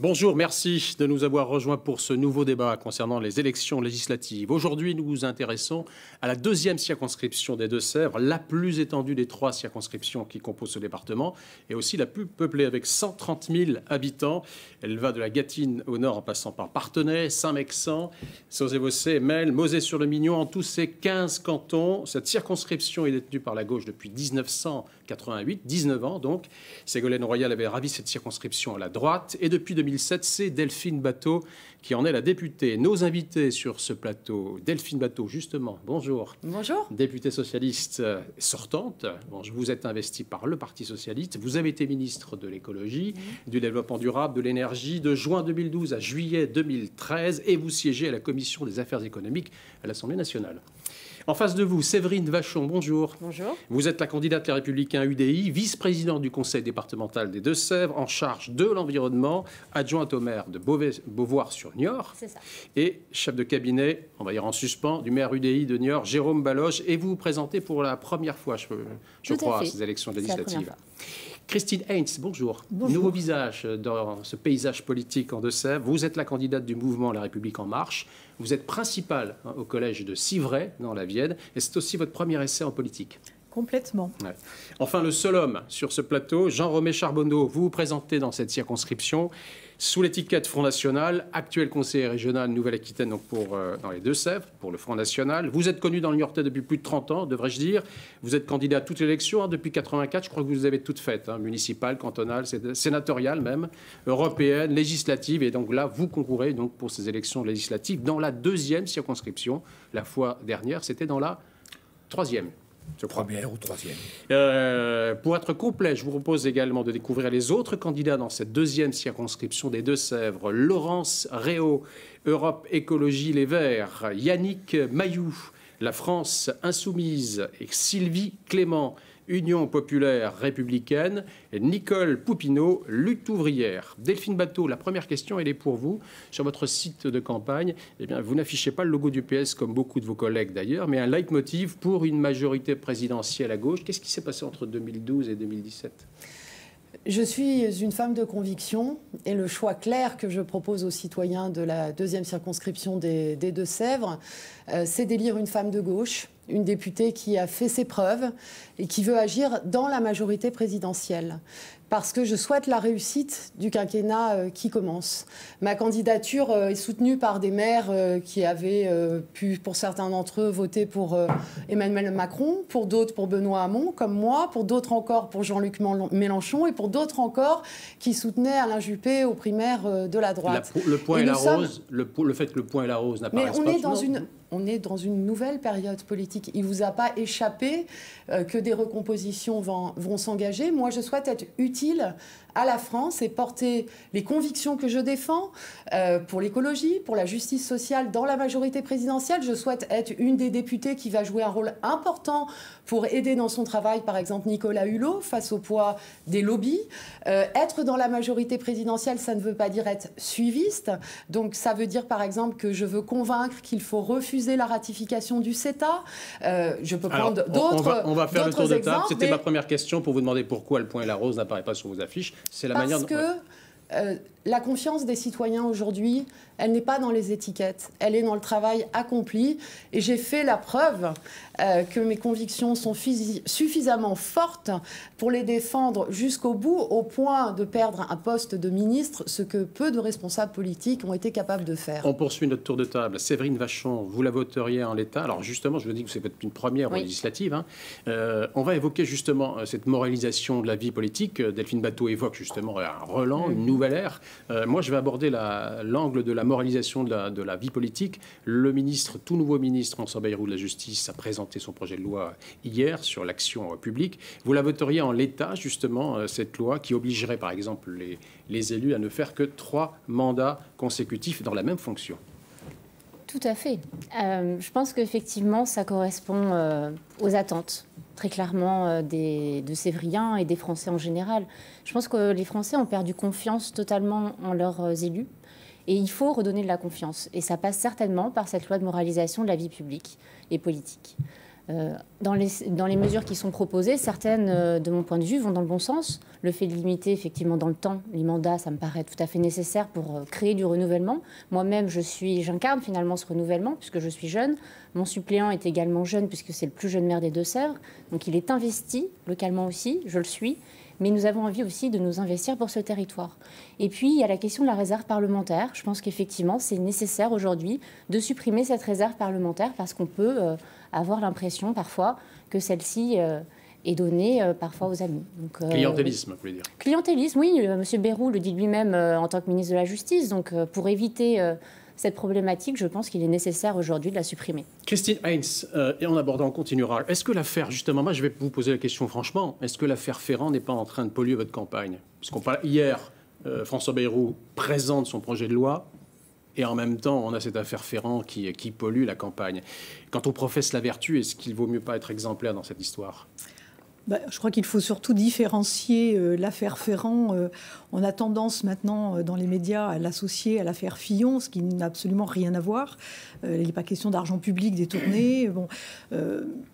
Bonjour, merci de nous avoir rejoints pour ce nouveau débat concernant les élections législatives. Aujourd'hui, nous nous intéressons à la deuxième circonscription des Deux-Sèvres, la plus étendue des 3 circonscriptions qui composent ce département, et aussi la plus peuplée avec 130 000 habitants. Elle va de la Gâtine au nord en passant par Parthenay, Saint-Mexant, Sauzé-Bossé, Melle, Mosée-sur-le-Mignon. En tous ces 15 cantons, cette circonscription est détenue par la gauche depuis 1988, 19 ans donc. Ségolène Royal avait ravi cette circonscription à la droite, et depuis 2007, c'est Delphine Batho qui en est la députée. Nos invités sur ce plateau, Delphine Batho, justement, bonjour. Bonjour. Députée socialiste sortante. Bon, vous êtes investie par le Parti socialiste. Vous avez été ministre de l'écologie, du développement durable, de l'énergie, de juin 2012 à juillet 2013, et vous siégez à la commission des affaires économiques à l'Assemblée nationale. En face de vous, Séverine Vachon, bonjour. Bonjour. Vous êtes la candidate Les Républicains UDI, vice-présidente du conseil départemental des Deux-Sèvres, en charge de l'environnement, adjointe au maire de Beauvoir-sur-Niort. C'est ça. Et chef de cabinet, on va dire en suspens, du maire UDI de Niort, Jérôme Baloche. Et vous vous présentez pour la première fois, je crois, à ces élections législatives. Christine Heinz, bonjour. Bonjour. Nouveau visage dans ce paysage politique en Deux-Sèvres. Vous êtes la candidate du mouvement La République En Marche. Vous êtes principale au collège de Civray, dans la Vienne. Et c'est aussi votre premier essai en politique. Complètement. Ouais. Enfin, le seul homme sur ce plateau, Jean-Romé Charbonneau, vous vous présentez dans cette circonscription sous l'étiquette Front National, actuel conseiller régional Nouvelle-Aquitaine donc dans les Deux-Sèvres, pour le Front National. Vous êtes connu dans le Niortais depuis plus de 30 ans, devrais-je dire. Vous êtes candidat à toutes les élections depuis 84. Je crois que vous les avez toutes faites, municipales, cantonales, sénatoriales même, européennes, législatives. Et donc là, vous concourez donc pour ces élections législatives dans la deuxième circonscription. La fois dernière, c'était dans la troisième. Première ou troisième. Pour être complet, je vous propose également de découvrir les autres candidats dans cette deuxième circonscription des Deux-Sèvres. Laurence Réau, Europe Écologie Les Verts, Yannick Mayou, La France Insoumise, et Sylvie Clément, Union populaire républicaine, et Nicole Poupineau, Lutte ouvrière. Delphine Batho, la première question, elle est pour vous. Sur votre site de campagne, eh bien, vous n'affichez pas le logo du PS, comme beaucoup de vos collègues d'ailleurs, mais un leitmotiv pour une majorité présidentielle à gauche. Qu'est-ce qui s'est passé entre 2012 et 2017 ? Je suis une femme de conviction et le choix clair que je propose aux citoyens de la deuxième circonscription des Deux-Sèvres, c'est d'élire une femme de gauche, une députée qui a fait ses preuves et qui veut agir dans la majorité présidentielle. Parce que je souhaite la réussite du quinquennat qui commence. Ma candidature est soutenue par des maires qui avaient pu, pour certains d'entre eux, voter pour Emmanuel Macron, pour d'autres pour Benoît Hamon, comme moi, pour d'autres encore pour Jean-Luc Mélenchon et pour d'autres encore qui soutenaient Alain Juppé aux primaires de la droite. Le point et la rose, le fait que le point et la rose n'apparaissent pas. Mais on est dans une nouvelle période politique. Il ne vous a pas échappé que des recompositions vont s'engager. Moi, je souhaite être utile à la France et porter les convictions que je défends pour l'écologie, pour la justice sociale dans la majorité présidentielle. Je souhaite être une des députées qui va jouer un rôle important pour aider dans son travail, par exemple, Nicolas Hulot, face au poids des lobbies. Être dans la majorité présidentielle, ça ne veut pas dire être suiviste. Donc, ça veut dire, par exemple, que je veux convaincre qu'il faut refuser la ratification du CETA. Je peux prendre d'autres on va faire le tour de table. C'était mais... ma première question pour vous demander pourquoi le point et la rose n'apparaît pas sur vos affiches. C'est la manière dont... La confiance des citoyens aujourd'hui, elle n'est pas dans les étiquettes, elle est dans le travail accompli. Et j'ai fait la preuve que mes convictions sont suffisamment fortes pour les défendre jusqu'au bout, au point de perdre un poste de ministre, ce que peu de responsables politiques ont été capables de faire. On poursuit notre tour de table. Séverine Vachon, vous la voteriez en l'état. Alors justement, je vous dis que c'est peut-être une première législative. On va évoquer justement cette moralisation de la vie politique. Delphine Batho évoque justement un relan, une nouvelle ère. Moi, je vais aborder l'angle de la moralisation de la vie politique. Le ministre, tout nouveau ministre, François Bayrou de la Justice, a présenté son projet de loi hier sur l'action publique. Vous la voteriez en l'état, justement, cette loi qui obligerait, par exemple, les élus à ne faire que 3 mandats consécutifs dans la même fonction? Tout à fait. Je pense qu'effectivement, ça correspond aux attentes, très clairement, de Sévriens et des Français en général. Je pense que les Français ont perdu confiance totalement en leurs élus. Et il faut redonner de la confiance. Et ça passe certainement par cette loi de moralisation de la vie publique et politique. Dans les mesures qui sont proposées, certaines, de mon point de vue, vont dans le bon sens. Le fait de limiter effectivement dans le temps les mandats, ça me paraît tout à fait nécessaire pour créer du renouvellement. Moi-même, j'incarne finalement ce renouvellement puisque je suis jeune. Mon suppléant est également jeune puisque c'est le plus jeune maire des Deux-Sèvres. Donc il est investi localement aussi, je le suis. Mais nous avons envie aussi de nous investir pour ce territoire. Et puis, il y a la question de la réserve parlementaire. Je pense qu'effectivement, c'est nécessaire aujourd'hui de supprimer cette réserve parlementaire parce qu'on peut avoir l'impression parfois que celle-ci est donnée parfois aux amis. Donc, clientélisme, vous voulez dire? Clientélisme, oui. M. Bayrou le dit lui-même en tant que ministre de la Justice. Donc, pour éviter cette problématique, je pense qu'il est nécessaire aujourd'hui de la supprimer. Christine Heinz, et en abordant, on continuera. Est-ce que l'affaire, justement, moi je vais vous poser la question franchement, est-ce que l'affaire Ferrand n'est pas en train de polluer votre campagne? Parce qu'on parle hier, François Bayrou présente son projet de loi, et en même temps, on a cette affaire Ferrand qui pollue la campagne. Quand on professe la vertu, est-ce qu'il vaut mieux pas être exemplaire dans cette histoire? Je crois qu'il faut surtout différencier l'affaire Ferrand. On a tendance maintenant dans les médias à l'associer à l'affaire Fillon, ce qui n'a absolument rien à voir. Il n'est pas question d'argent public détourné.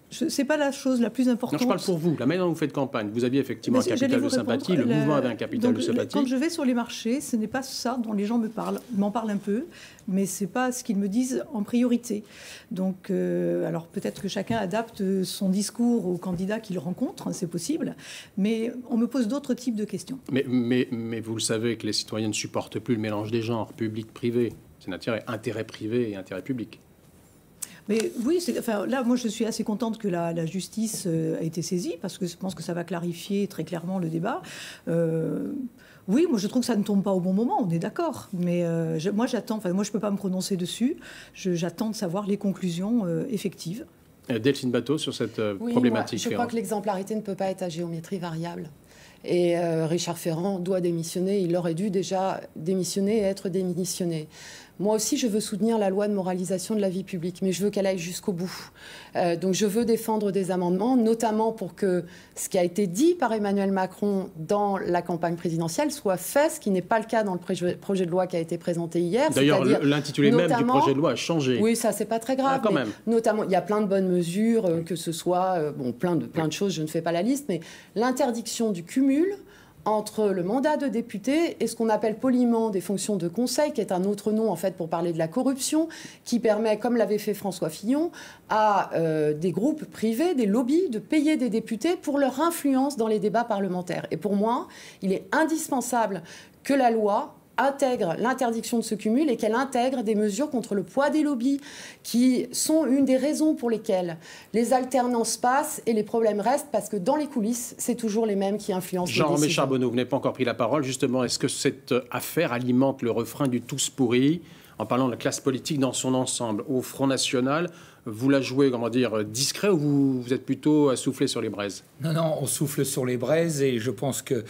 Ce n'est pas la chose la plus importante. Non, je parle pour vous. La manière dont vous faites campagne, vous aviez effectivement un capital de sympathie, le mouvement avait un capital de sympathie. Quand je vais sur les marchés, ce n'est pas ça dont les gens me parlent. Ils m'en parlent un peu, mais ce n'est pas ce qu'ils me disent en priorité. Donc, alors peut-être que chacun adapte son discours aux candidats qu'il rencontre, hein, c'est possible, mais on me pose d'autres types de questions. Mais vous le savez que les citoyens ne supportent plus le mélange des genres, public-privé. C'est intérêt privé et intérêt public. Mais oui, là, moi, je suis assez contente que la justice ait été saisie, parce que je pense que ça va clarifier très clairement le débat. Oui, moi, je trouve que ça ne tombe pas au bon moment, on est d'accord. Mais moi, j'attends, moi, je ne peux pas me prononcer dessus. J'attends de savoir les conclusions effectives. Delphine Batho, sur cette problématique. Je crois que l'exemplarité ne peut pas être à géométrie variable. Et Richard Ferrand doit démissionner. Il aurait dû déjà démissionner et être démissionné. Moi aussi, je veux soutenir la loi de moralisation de la vie publique, mais je veux qu'elle aille jusqu'au bout. Donc je veux défendre des amendements, notamment pour que ce qui a été dit par Emmanuel Macron dans la campagne présidentielle soit fait, ce qui n'est pas le cas dans le projet de loi qui a été présenté hier. D'ailleurs, l'intitulé même du projet de loi a changé. Oui, ça, c'est pas très grave. Quand même. Notamment, il y a plein de bonnes mesures, que ce soit plein de choses, je ne fais pas la liste, mais l'interdiction du cumul entre le mandat de député et ce qu'on appelle poliment des fonctions de conseil, qui est un autre nom en fait pour parler de la corruption, qui permet, comme l'avait fait François Fillon, à des groupes privés, des lobbies, de payer des députés pour leur influence dans les débats parlementaires. Et pour moi, il est indispensable que la loi intègre l'interdiction de ce cumul et qu'elle intègre des mesures contre le poids des lobbies qui sont une des raisons pour lesquelles les alternances passent et les problèmes restent, parce que dans les coulisses, c'est toujours les mêmes qui influencent les décisions. Jean-Romain Charbonneau, vous n'avez pas encore pris la parole. Justement, est-ce que cette affaire alimente le refrain du tous pourris en parlant de la classe politique dans son ensemble? Au Front National, vous la jouez, comment dire, discret, ou vous êtes plutôt à souffler sur les braises? Non, on souffle sur les braises, et je pense que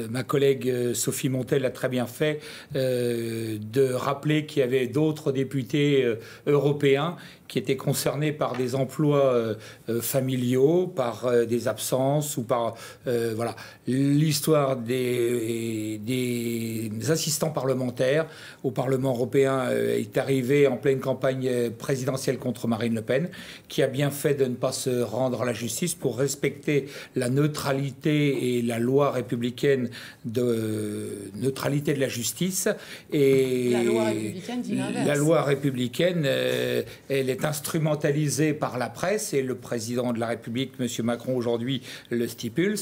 ma collègue Sophie Montel a très bien fait de rappeler qu'il y avait d'autres députés européens qui étaient concernés par des emplois familiaux, par des absences, ou par voilà, l'histoire des assistants parlementaires au Parlement européen est arrivée en pleine campagne présidentielle contre Marine Le Pen, qui a bien fait de ne pas se rendre à la justice pour respecter la neutralité et la loi républicaine de neutralité de la justice. Et la loi républicaine dit l'inverse. La loi républicaine, elle est instrumentalisée par la presse, et le président de la République, M. Macron, aujourd'hui le stipule,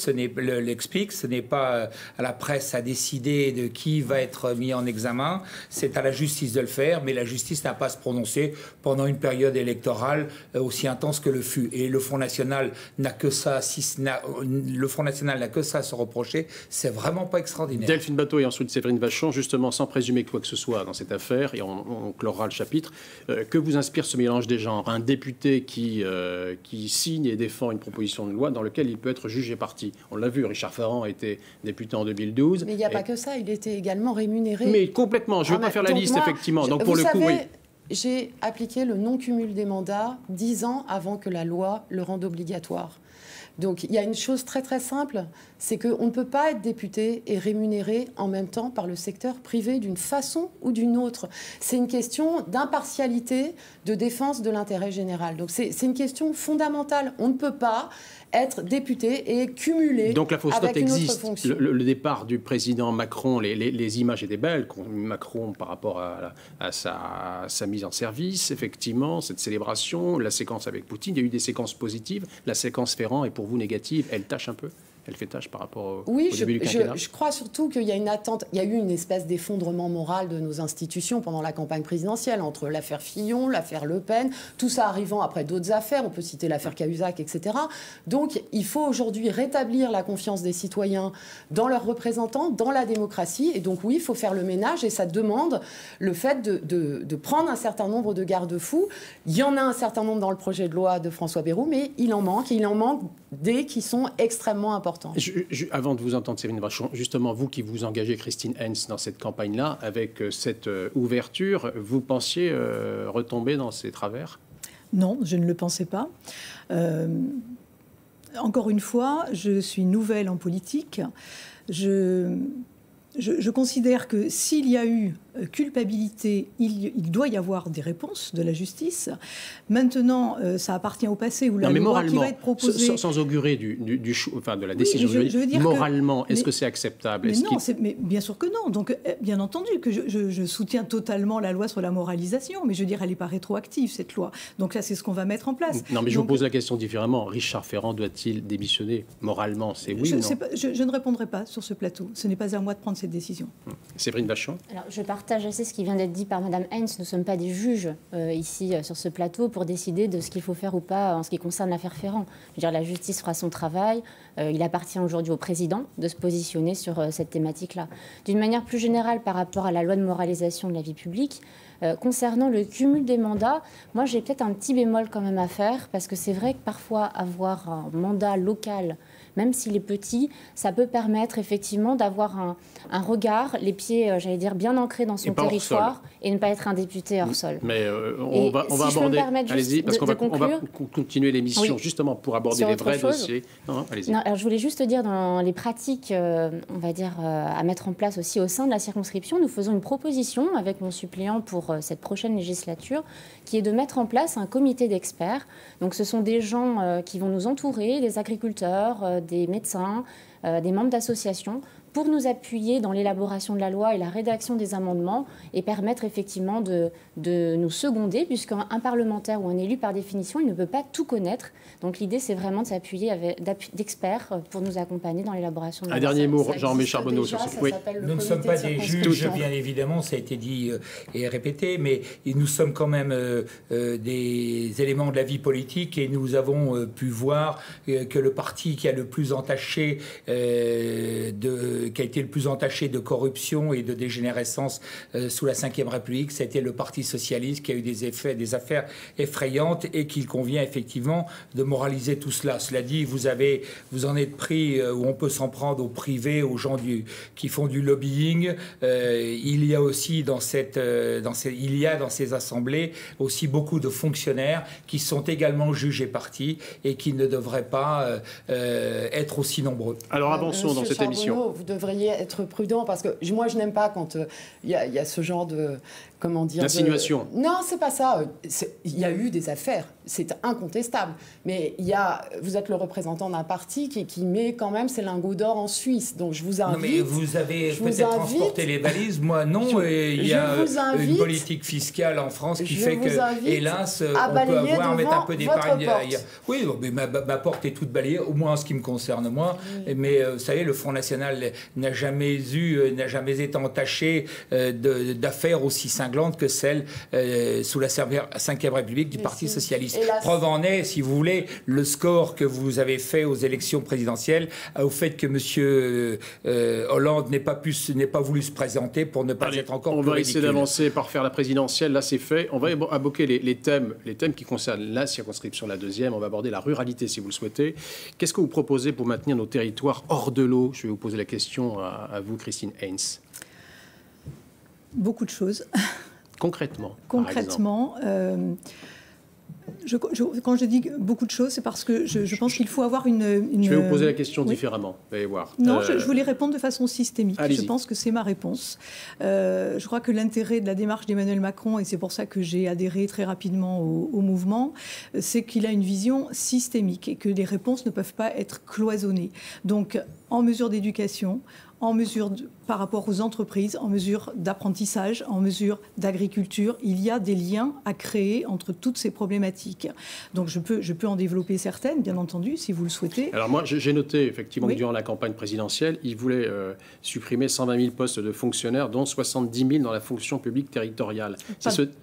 l'explique, ce n'est pas à la presse à décider de qui va être mis en examen, c'est à la justice de le faire, mais la justice n'a pas à se prononcer pendant une période électorale aussi intense que le fut. Et le Front National n'a que ça, le Front National n'a que ça à se reprocher. C'est vraiment pas extraordinaire. Delphine Batho et ensuite Séverine Vachon, justement, sans présumer quoi que ce soit dans cette affaire, et on clora le chapitre, que vous inspire ce mélange des genres? Un député qui signe et défend une proposition de loi dans laquelle il peut être jugé parti. On l'a vu, Richard Ferrand a été député en 2012. Mais il n'y a pas que ça, il était également rémunéré. Mais complètement, je ne vais pas faire la liste, effectivement. Donc pour le coup, oui. J'ai appliqué le non-cumul des mandats 10 ans avant que la loi le rende obligatoire. Donc il y a une chose très très simple, c'est qu'on ne peut pas être député et rémunéré en même temps par le secteur privé d'une façon ou d'une autre. C'est une question d'impartialité, de défense de l'intérêt général. Donc c'est une question fondamentale. On ne peut pas être député et cumuler donc la fausse note avec une autre existe. fonction. Le départ du président Macron, les images étaient belles. Macron par rapport à sa mise en service, effectivement, cette célébration, la séquence avec Poutine, il y a eu des séquences positives. La séquence Ferrand est pour vous négative. Elle tâche un peu? Elle fait tâche par rapport au début du quinquennat? Je crois surtout qu'il y a une attente. Il y a eu une espèce d'effondrement moral de nos institutions pendant la campagne présidentielle, entre l'affaire Fillon, l'affaire Le Pen, tout ça arrivant après d'autres affaires. On peut citer l'affaire Cahuzac, etc. Donc, il faut aujourd'hui rétablir la confiance des citoyens dans leurs représentants, dans la démocratie. Et donc, oui, il faut faire le ménage et ça demande le fait de prendre un certain nombre de garde-fous. Il y en a un certain nombre dans le projet de loi de François Bayrou, mais il en manque. Il en manque des qui sont extrêmement importants. Avant de vous entendre, Séverine Vachon, justement, vous qui vous engagez, Christine Hens, dans cette campagne-là, avec cette ouverture, vous pensiez retomber dans ces travers? Non, je ne le pensais pas. Encore une fois, je suis nouvelle en politique. Je considère que s'il y a eu culpabilité, il doit y avoir des réponses de la justice. Maintenant, ça appartient au passé où la loi qui va être proposée... Sans augurer de la décision juridique, moralement, est-ce que c'est acceptable? Mais bien sûr que non. Donc, bien entendu que je soutiens totalement la loi sur la moralisation, mais je veux dire, elle n'est pas rétroactive, cette loi. Donc là, c'est ce qu'on va mettre en place. Non, mais je vous pose la question différemment. Richard Ferrand doit-il démissionner? Moralement, c'est oui ou non? Je ne répondrai pas sur ce plateau. Ce n'est pas à moi de prendre cette décision. Séverine Vachon? Alors, je partage assez ce qui vient d'être dit par Mme Hens. Nous ne sommes pas des juges ici sur ce plateau pour décider de ce qu'il faut faire ou pas en ce qui concerne l'affaire Ferrand. Je veux dire, la justice fera son travail. Il appartient aujourd'hui au président de se positionner sur cette thématique-là. D'une manière plus générale par rapport à la loi de moralisation de la vie publique, concernant le cumul des mandats, moi j'ai peut-être un petit bémol quand même à faire, parce que c'est vrai que parfois avoir un mandat local, même s'il est petit, ça peut permettre effectivement d'avoir un regard, les pieds, j'allais dire, bien ancrés dans son territoire et ne pas être un député hors sol. Mais on va aborder... Allez-y, parce qu'on va continuer l'émission justement pour aborder les vrais dossiers. Non, allez-y. Alors, je voulais juste dire, dans les pratiques, on va dire, à mettre en place aussi au sein de la circonscription, nous faisons une proposition avec mon suppléant pour cette prochaine législature, qui est de mettre en place un comité d'experts. Donc, ce sont des gens qui vont nous entourer, des agriculteurs, des médecins, des membres d'associations, pour nous appuyer dans l'élaboration de la loi et la rédaction des amendements et permettre effectivement de nous seconder, puisqu'un parlementaire ou un élu, par définition, il ne peut pas tout connaître. Donc l'idée, c'est vraiment de s'appuyer d'experts pour nous accompagner dans l'élaboration de la loi. Un dernier mot, Jean-Michel Charbonneau. Nous ne sommes pas des juges, bien évidemment, ça a été dit et répété, mais nous sommes quand même des éléments de la vie politique et nous avons pu voir que le parti qui a le plus entaché qui a été le plus entaché de corruption et de dégénérescence sous la Ve République, c'était le Parti socialiste qui a eu des affaires effrayantes et qu'il convient effectivement de moraliser tout cela. Cela dit, vous en êtes pris où on peut s'en prendre au privé, aux gens qui font du lobbying. Il y a aussi dans ces assemblées aussi beaucoup de fonctionnaires qui sont également juges et partis et qui ne devraient pas être aussi nombreux. Alors avançons dans cette émission. Vous devriez être prudent parce que moi je n'aime pas quand il y a ce genre de d'insinuation. Non, c'est pas ça. Il y a eu des affaires, c'est incontestable. Mais vous êtes le représentant d'un parti qui met quand même ses lingots d'or en Suisse. Donc je vous invite. Non, mais vous avez peut-être transporté les valises. Moi, non. Il y a une politique fiscale en France qui fait que, hélas, on peut mettre un peu d'épargne. Oui, mais ma porte est toute balayée, au moins en ce qui me concerne moi. Oui. Mais vous savez, le Front National n'a jamais été entaché d'affaires aussi cinglantes que celle sous la Ve République du Parti socialiste. Preuve en est, si vous voulez, le score que vous avez fait aux élections présidentielles au fait que M. Hollande n'ait pas voulu se présenter pour ne pas être encore plus ridicule. On va essayer d'avancer par faire la présidentielle. Là, c'est fait. On va évoquer les thèmes qui concernent la circonscription, la deuxième. On va aborder la ruralité, si vous le souhaitez. Qu'est-ce que vous proposez pour maintenir nos territoires hors de l'eau? Je vais vous poser la question à vous, Christine Hens. Beaucoup de choses. Concrètement, Quand je dis beaucoup de choses, c'est parce que je pense qu'il faut avoir une... Je vais vous poser la question différemment, vous allez voir. Non, je voulais répondre de façon systémique. Allez-y. Je pense que c'est ma réponse. Je crois que l'intérêt de la démarche d'Emmanuel Macron, et c'est pour ça que j'ai adhéré très rapidement au mouvement, c'est qu'il a une vision systémique et que les réponses ne peuvent pas être cloisonnées. Donc, en mesure d'éducation, en mesure par rapport aux entreprises, en mesure d'apprentissage, en mesure d'agriculture. Il y a des liens à créer entre toutes ces problématiques. Donc je peux en développer certaines, bien entendu, si vous le souhaitez. Alors moi, j'ai noté effectivement que durant la campagne présidentielle, il voulait supprimer 120 000 postes de fonctionnaires, dont 70 000 dans la fonction publique territoriale.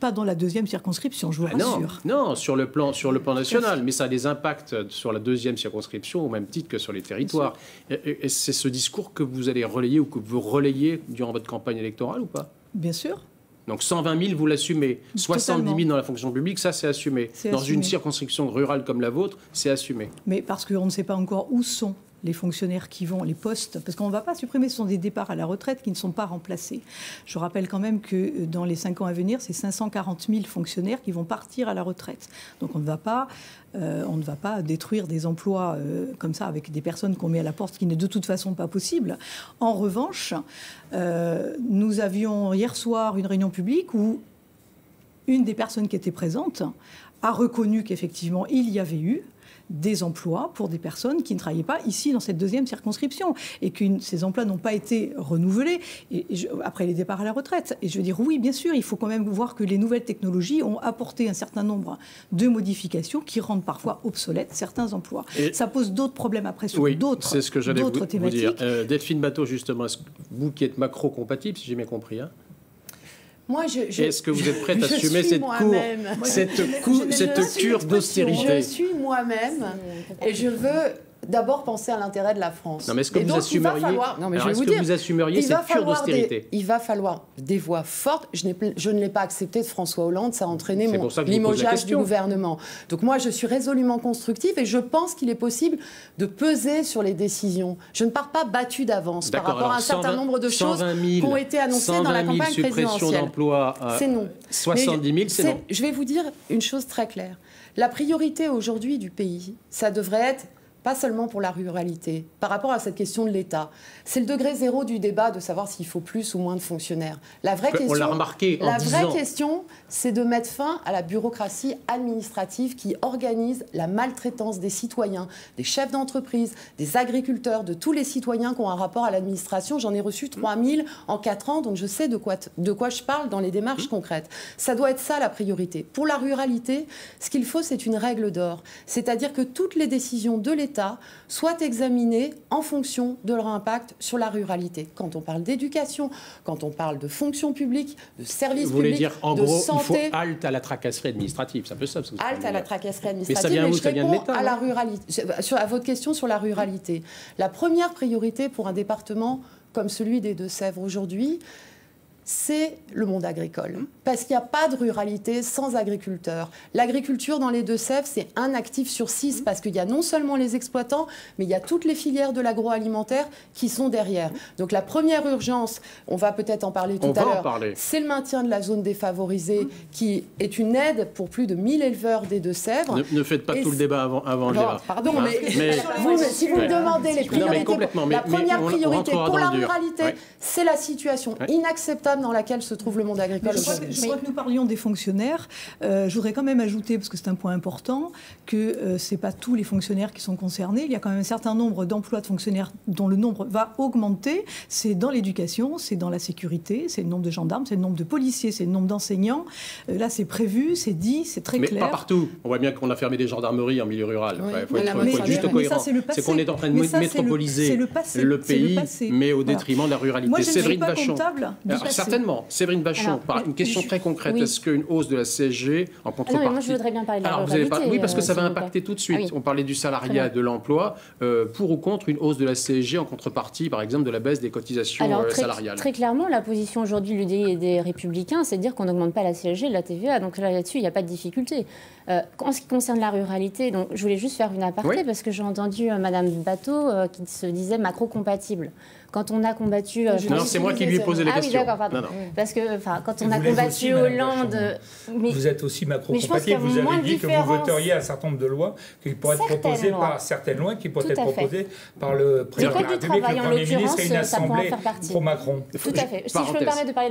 Pas dans la deuxième circonscription, je vous rassure. Non, sur le plan national, mais ça a des impacts sur la deuxième circonscription au même titre que sur les territoires. Et c'est ce discours que vous allez relayer ou que vous relayez durant votre campagne électorale ou pas? Bien sûr. Donc 120 000, vous l'assumez. 70 000 dans la fonction publique, ça c'est assumé. Dans assumé. Une circonscription rurale comme la vôtre, c'est assumé. Mais parce qu'on ne sait pas encore où sont les fonctionnaires qui vont, les postes, parce qu'on ne va pas supprimer, ce sont des départs à la retraite qui ne sont pas remplacés. Je rappelle quand même que dans les 5 ans à venir, c'est 540 000 fonctionnaires qui vont partir à la retraite. Donc on ne va pas détruire des emplois comme ça avec des personnes qu'on met à la porte, ce qui n'est de toute façon pas possible. En revanche, nous avions hier soir une réunion publique où une des personnes qui était présente a reconnu qu'effectivement il y avait eu des emplois pour des personnes qui ne travaillaient pas ici dans cette deuxième circonscription et que ces emplois n'ont pas été renouvelés après les départs à la retraite. Et je veux dire, oui, bien sûr, il faut quand même voir que les nouvelles technologies ont apporté un certain nombre de modifications qui rendent parfois obsolètes certains emplois. Et ça pose d'autres problèmes après sur d'autres thématiques. C'est ce que j'allais vous dire. Delphine Batho, justement, vous qui êtes macro-compatible, si j'ai bien compris, hein. Moi, est-ce que vous êtes prête à assumer cette cure d'austérité? Je suis moi-même et je veux d'abord penser à l'intérêt de la France. Non, mais est-ce que vous assumeriez vous assumeriez cette cure d'austérité? Il va falloir des voix fortes. Je ne l'ai pas accepté de François Hollande. Ça a entraîné mon limogeage du gouvernement. Donc moi, je suis résolument constructive et je pense qu'il est possible de peser sur les décisions. Je ne pars pas battue d'avance par rapport à un certain nombre de choses qui ont été annoncées dans la campagne présidentielle. C'est non. 70 000, c'est non. Je vais vous dire une chose très claire. La priorité aujourd'hui du pays, ça devrait être pas seulement pour la ruralité, par rapport à cette question de l'État. C'est le degré zéro du débat de savoir s'il faut plus ou moins de fonctionnaires. La vraie question, on l'a remarqué en 10 ans. La vraie question, c'est de mettre fin à la bureaucratie administrative qui organise la maltraitance des citoyens, des chefs d'entreprise, des agriculteurs, de tous les citoyens qui ont un rapport à l'administration. J'en ai reçu 3000 en 4 ans, donc je sais de quoi je parle dans les démarches concrètes. Ça doit être ça la priorité. Pour la ruralité, ce qu'il faut, c'est une règle d'or. C'est-à-dire que toutes les décisions de l'État soient examinées en fonction de leur impact sur la ruralité. Quand on parle d'éducation, quand on parle de fonction publique, de services publics, vous voulez dire, en de gros, santé... il faut halte à la tracasserie administrative. C'est un peu ça. Halte à la tracasserie administrative. Mais ça vient où? Ça vient de l'État, à la ruralité. À votre question sur la ruralité. La première priorité pour un département comme celui des Deux-Sèvres aujourd'hui, c'est le monde agricole. Parce qu'il n'y a pas de ruralité sans agriculteurs. L'agriculture dans les Deux-Sèvres, c'est un actif sur 6, parce qu'il y a non seulement les exploitants, mais il y a toutes les filières de l'agroalimentaire qui sont derrière. Donc la première urgence, on va peut-être en parler tout à l'heure, c'est le maintien de la zone défavorisée, qui est une aide pour plus de 1000 éleveurs des Deux-Sèvres. Ne faites pas tout le débat avant le débat. Pardon, si vous me demandez les priorités, la première priorité pour la ruralité, c'est la situation inacceptable dans laquelle se trouve le monde agricole. Je crois que nous parlions des fonctionnaires. Je voudrais quand même ajouter, parce que c'est un point important, que ce n'est pas tous les fonctionnaires qui sont concernés. Il y a quand même un certain nombre d'emplois de fonctionnaires dont le nombre va augmenter. C'est dans l'éducation, c'est dans la sécurité, c'est le nombre de gendarmes, c'est le nombre de policiers, c'est le nombre d'enseignants. Là, c'est prévu, c'est dit, c'est très clair. Mais pas partout. On voit bien qu'on a fermé des gendarmeries en milieu rural. Il faut être juste cohérent. C'est qu'on est en train de métropoliser le pays, mais au détriment de la ruralité. Moi, je ne suis pas Vachon. comptable du passé. Certainement. Séverine Vachon, une question très concrète. Oui. Est-ce qu'une hausse de la CSG en contrepartie... Non, mais moi, je voudrais bien parler de la ruralité. Oui, parce que ça va impacter tout de suite. On parlait du salariat et de l'emploi. Pour ou contre une hausse de la CSG en contrepartie, par exemple, de la baisse des cotisations salariales? Très clairement, la position aujourd'hui de l'UDI et des Républicains, c'est de dire qu'on n'augmente pas la CSG et la TVA. Donc là-dessus, il n'y a pas de difficulté. En ce qui concerne la ruralité, donc, je voulais juste faire une aparté parce que j'ai entendu Madame Batho qui se disait macro-compatible. Quand on a combattu... non, c'est moi qui lui ai posé la question. Ah oui, d'accord, pardon. Non. Parce que quand on a Vous l'êtes combattu aussi, Madame Hollande... Bachon. Vous êtes aussi Macron-compatible. Vous moins avez de dit que vous différence. voteriez un certain nombre de lois qui pourraient être proposées par certaines lois qui pourraient être proposées par le président de la République, le Premier ministre et une assemblée pro-Macron. Tout à fait. Si je peux me permettre de parler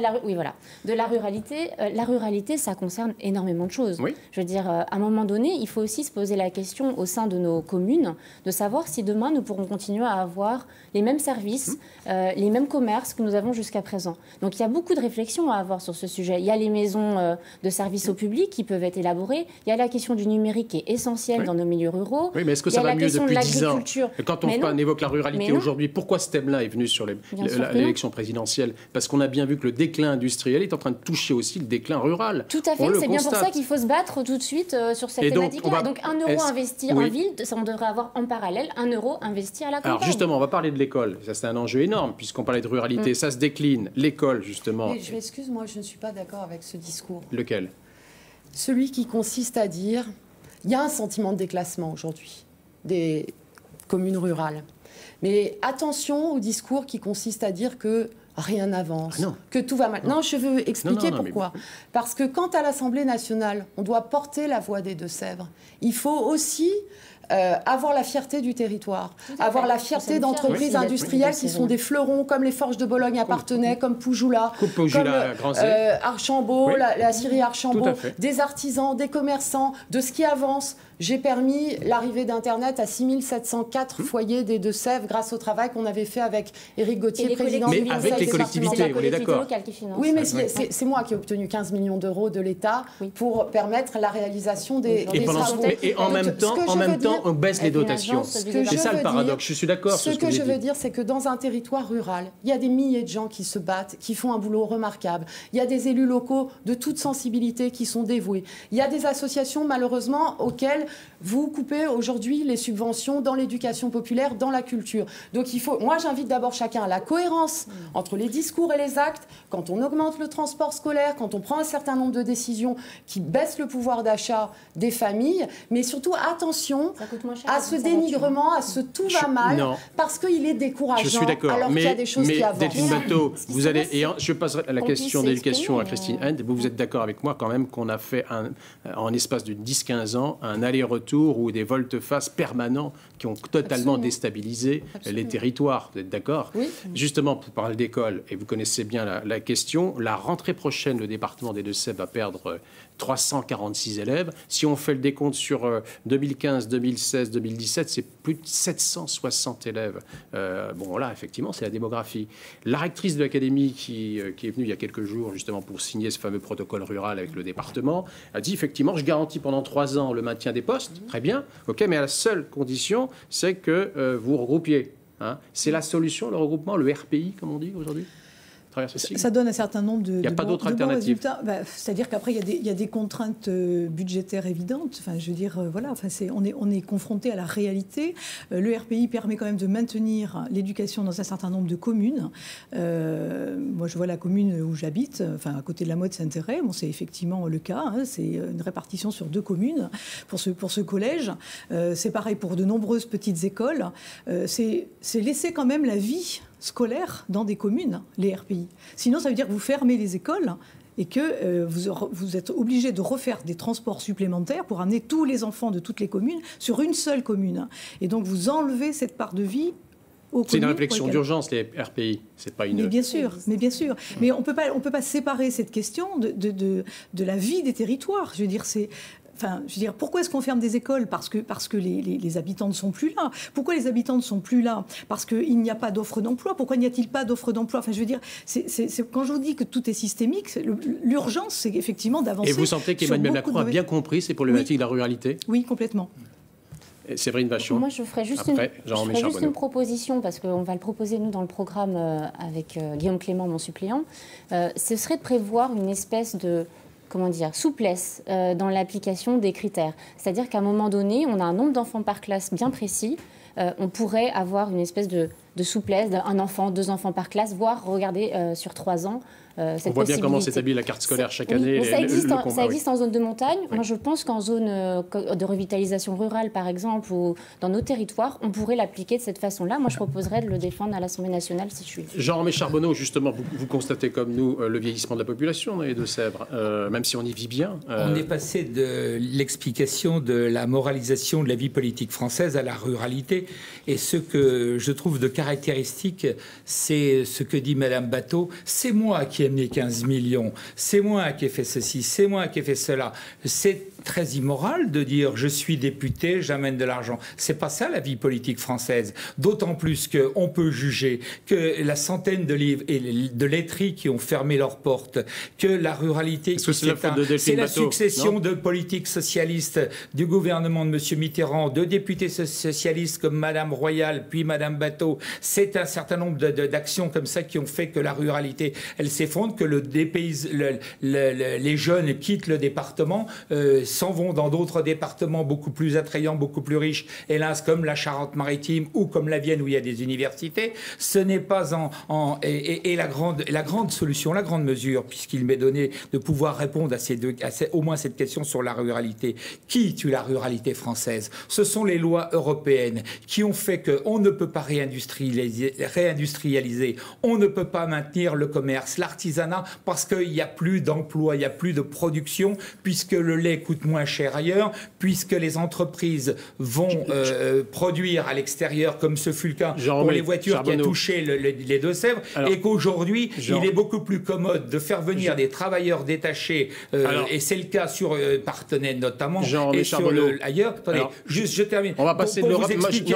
de la ruralité, la ruralité, ça concerne énormément de choses. Oui. Je veux dire, à un moment donné, il faut aussi se poser la question au sein de nos communes de savoir si demain nous pourrons continuer à avoir les mêmes services, les mêmes commerces que nous avons jusqu'à présent. Donc il y a beaucoup de réflexions à avoir sur ce sujet. Il y a les maisons de services au public qui peuvent être élaborées. Il y a la question du numérique qui est essentielle dans nos milieux ruraux. Oui, mais est-ce que ça va mieux depuis 10 ans? Et quand on évoque la ruralité aujourd'hui, pourquoi ce thème-là est venu sur l'élection présidentielle? Parce qu'on a bien vu que le déclin industriel est en train de toucher aussi le déclin rural. Tout à fait, c'est bien pour ça qu'il faut se battre tout de suite sur cette thématique-là. Donc 1 euro investi en ville, ça on devrait avoir en parallèle 1 euro investi à la campagne. Alors justement, on va parler de l'école. Ça, c'est un enjeu énorme, puisqu'on parlait de ruralité. Ça se décline. L'école, justement. Mais je m'excuse, moi, je ne suis pas d'accord avec ce discours. Lequel? Celui qui consiste à dire il y a un sentiment de déclassement aujourd'hui des communes rurales. Mais attention au discours qui consiste à dire que rien n'avance, que tout va mal. Non, je veux expliquer pourquoi. Parce que quand à l'Assemblée nationale, on doit porter la voix des Deux-Sèvres, il faut aussi avoir la fierté du territoire, avoir la fierté d'entreprises industrielles qui sont des fleurons, comme les Forges de Bologne appartenaient, comme Poujoula, comme Archambault, la scierie Archambault, des artisans, des commerçants, de ce qui avance. J'ai permis l'arrivée d'Internet à 6704 foyers des Deux-Sèvres grâce au travail qu'on avait fait avec Éric Gauthier, président du ministère. Mais avec les collectivités, on est d'accord. Oui, mais c'est moi qui ai obtenu 15 millions d'euros de l'État pour permettre la réalisation des travaux. Et en même temps, on baisse les dotations. C'est ça le paradoxe. Je suis d'accord sur ce que je veux dire, c'est que dans un territoire rural, il y a des milliers de gens qui se battent, qui font un boulot remarquable. Il y a des élus locaux de toute sensibilité qui sont dévoués. Il y a des associations, malheureusement, auxquelles vous coupez aujourd'hui les subventions dans l'éducation populaire, dans la culture. Donc moi j'invite d'abord chacun à la cohérence entre les discours et les actes. Quand on augmente le transport scolaire, quand on prend un certain nombre de décisions qui baissent le pouvoir d'achat des familles, mais surtout attention à ce dénigrement, à ce tout va mal, parce qu'il est décourageant. Je suis d'accord, alors qu'il y a des choses qui avancent. Delphine Batho, je passerai à la question d'éducation à Christine Hend. Vous êtes d'accord avec moi quand même qu'on a fait en espace de 10-15 ans un aller-retour ou des volte-face permanents qui ont totalement déstabilisé les territoires. Vous êtes d'accord? Oui. Justement, pour parler d'école, et vous connaissez bien la question, la rentrée prochaine, le département des Deux-Sèvres va perdre 346 élèves. Si on fait le décompte sur 2015, 2016, 2017, c'est plus de 760 élèves. Là, effectivement, c'est la démographie. La rectrice de l'académie qui est venue il y a quelques jours, justement, pour signer ce fameux protocole rural avec le département, a dit, effectivement, je garantis pendant 3 ans le maintien des postes. Très bien, mais à la seule condition, c'est que vous regroupiez. C'est la solution, le regroupement, le RPI, comme on dit aujourd'hui? Ça donne un certain nombre de, il n'y a pas d'autre alternative. C'est-à-dire qu'après, il y a des contraintes budgétaires évidentes. Enfin, je veux dire, on est confronté à la réalité. Le RPI permet quand même de maintenir l'éducation dans un certain nombre de communes. Moi, je vois la commune où j'habite, à côté de la Motte-Saint-Thérèse. Bon, c'est effectivement le cas. C'est une répartition sur 2 communes pour ce collège. C'est pareil pour de nombreuses petites écoles. C'est laisser quand même la vie scolaires dans des communes, les RPI. Sinon, ça veut dire que vous fermez les écoles et que vous êtes obligé de refaire des transports supplémentaires pour amener tous les enfants de toutes les communes sur une seule commune. Et donc, vous enlevez cette part de vie aux communes. C'est une réflexion d'urgence, les RPI. C'est pas une... Mais bien sûr. Mais on peut pas séparer cette question de la vie des territoires. Je veux dire, pourquoi est-ce qu'on ferme des écoles? Parce que les habitants ne sont plus là. Pourquoi les habitants ne sont plus là? Parce qu'il n'y a pas d'offre d'emploi. Pourquoi n'y a-t-il pas d'offre d'emploi? Je veux dire, quand je vous dis que tout est systémique, l'urgence, c'est effectivement d'avancer. Et vous sentez qu'Emmanuel Macron a bien compris ces problématiques de la ruralité? Oui, complètement. Séverine Vachon. Moi, je ferais juste une proposition, parce qu'on va le proposer, nous, dans le programme avec Guillaume Clément, mon suppléant. Ce serait de prévoir une espèce de souplesse dans l'application des critères. C'est-à-dire qu'à un moment donné, on a un nombre d'enfants par classe bien précis. On pourrait avoir une espèce de de souplesse, un enfant, 2 enfants par classe, voire regarder sur 3 ans. On voit bien comment s'établit la carte scolaire chaque année. Ça existe en zone de montagne. Oui. Moi, je pense qu'en zone de revitalisation rurale, par exemple, ou dans nos territoires, on pourrait l'appliquer de cette façon-là. Moi, je proposerais de le défendre à l'Assemblée nationale si je suis. Jean-Romain Charbonneau, justement, vous constatez comme nous le vieillissement de la population dans les Deux-Sèvres, même si on y vit bien. On est passé de l'explication de la moralisation de la vie politique française à la ruralité. Et ce que je trouve de caractéristique, c'est ce que dit Madame Bateau. C'est moi qui ai amené 15 millions. C'est moi qui ai fait ceci. C'est moi qui ai fait cela. C'est très immoral de dire je suis député, j'amène de l'argent. C'est pas ça la vie politique française. D'autant plus qu'on peut juger que la centaine de livres et de laiteries qui ont fermé leurs portes, que la ruralité qui s'éteint, c'est la succession de politiques socialistes du gouvernement de M. Mitterrand, de députés socialistes comme Mme Royal, puis Mme Bateau. C'est un certain nombre d'actions comme ça qui ont fait que la ruralité, elle s'effondre, que les jeunes quittent le département, s'en vont dans d'autres départements beaucoup plus attrayants, beaucoup plus riches, hélas, comme la Charente-Maritime ou comme la Vienne où il y a des universités. Ce n'est pas la grande solution, la grande mesure, puisqu'il m'est donné de pouvoir répondre au moins cette question sur la ruralité. Qui tue la ruralité française? Ce sont les lois européennes qui ont fait qu'on ne peut pas réindustrialiser, on ne peut pas maintenir le commerce, l'artisanat, parce qu'il n'y a plus d'emploi, il n'y a plus de production, puisque le lait coûte moins cher ailleurs, puisque les entreprises vont produire à l'extérieur, comme ce fut le cas pour les voitures qui a touché les Deux-Sèvres, et qu'aujourd'hui, il est beaucoup plus commode de faire venir des travailleurs détachés, et c'est le cas sur Partenay notamment, et sur ailleurs. Attendez, juste je termine. On va passer pour vous expliquer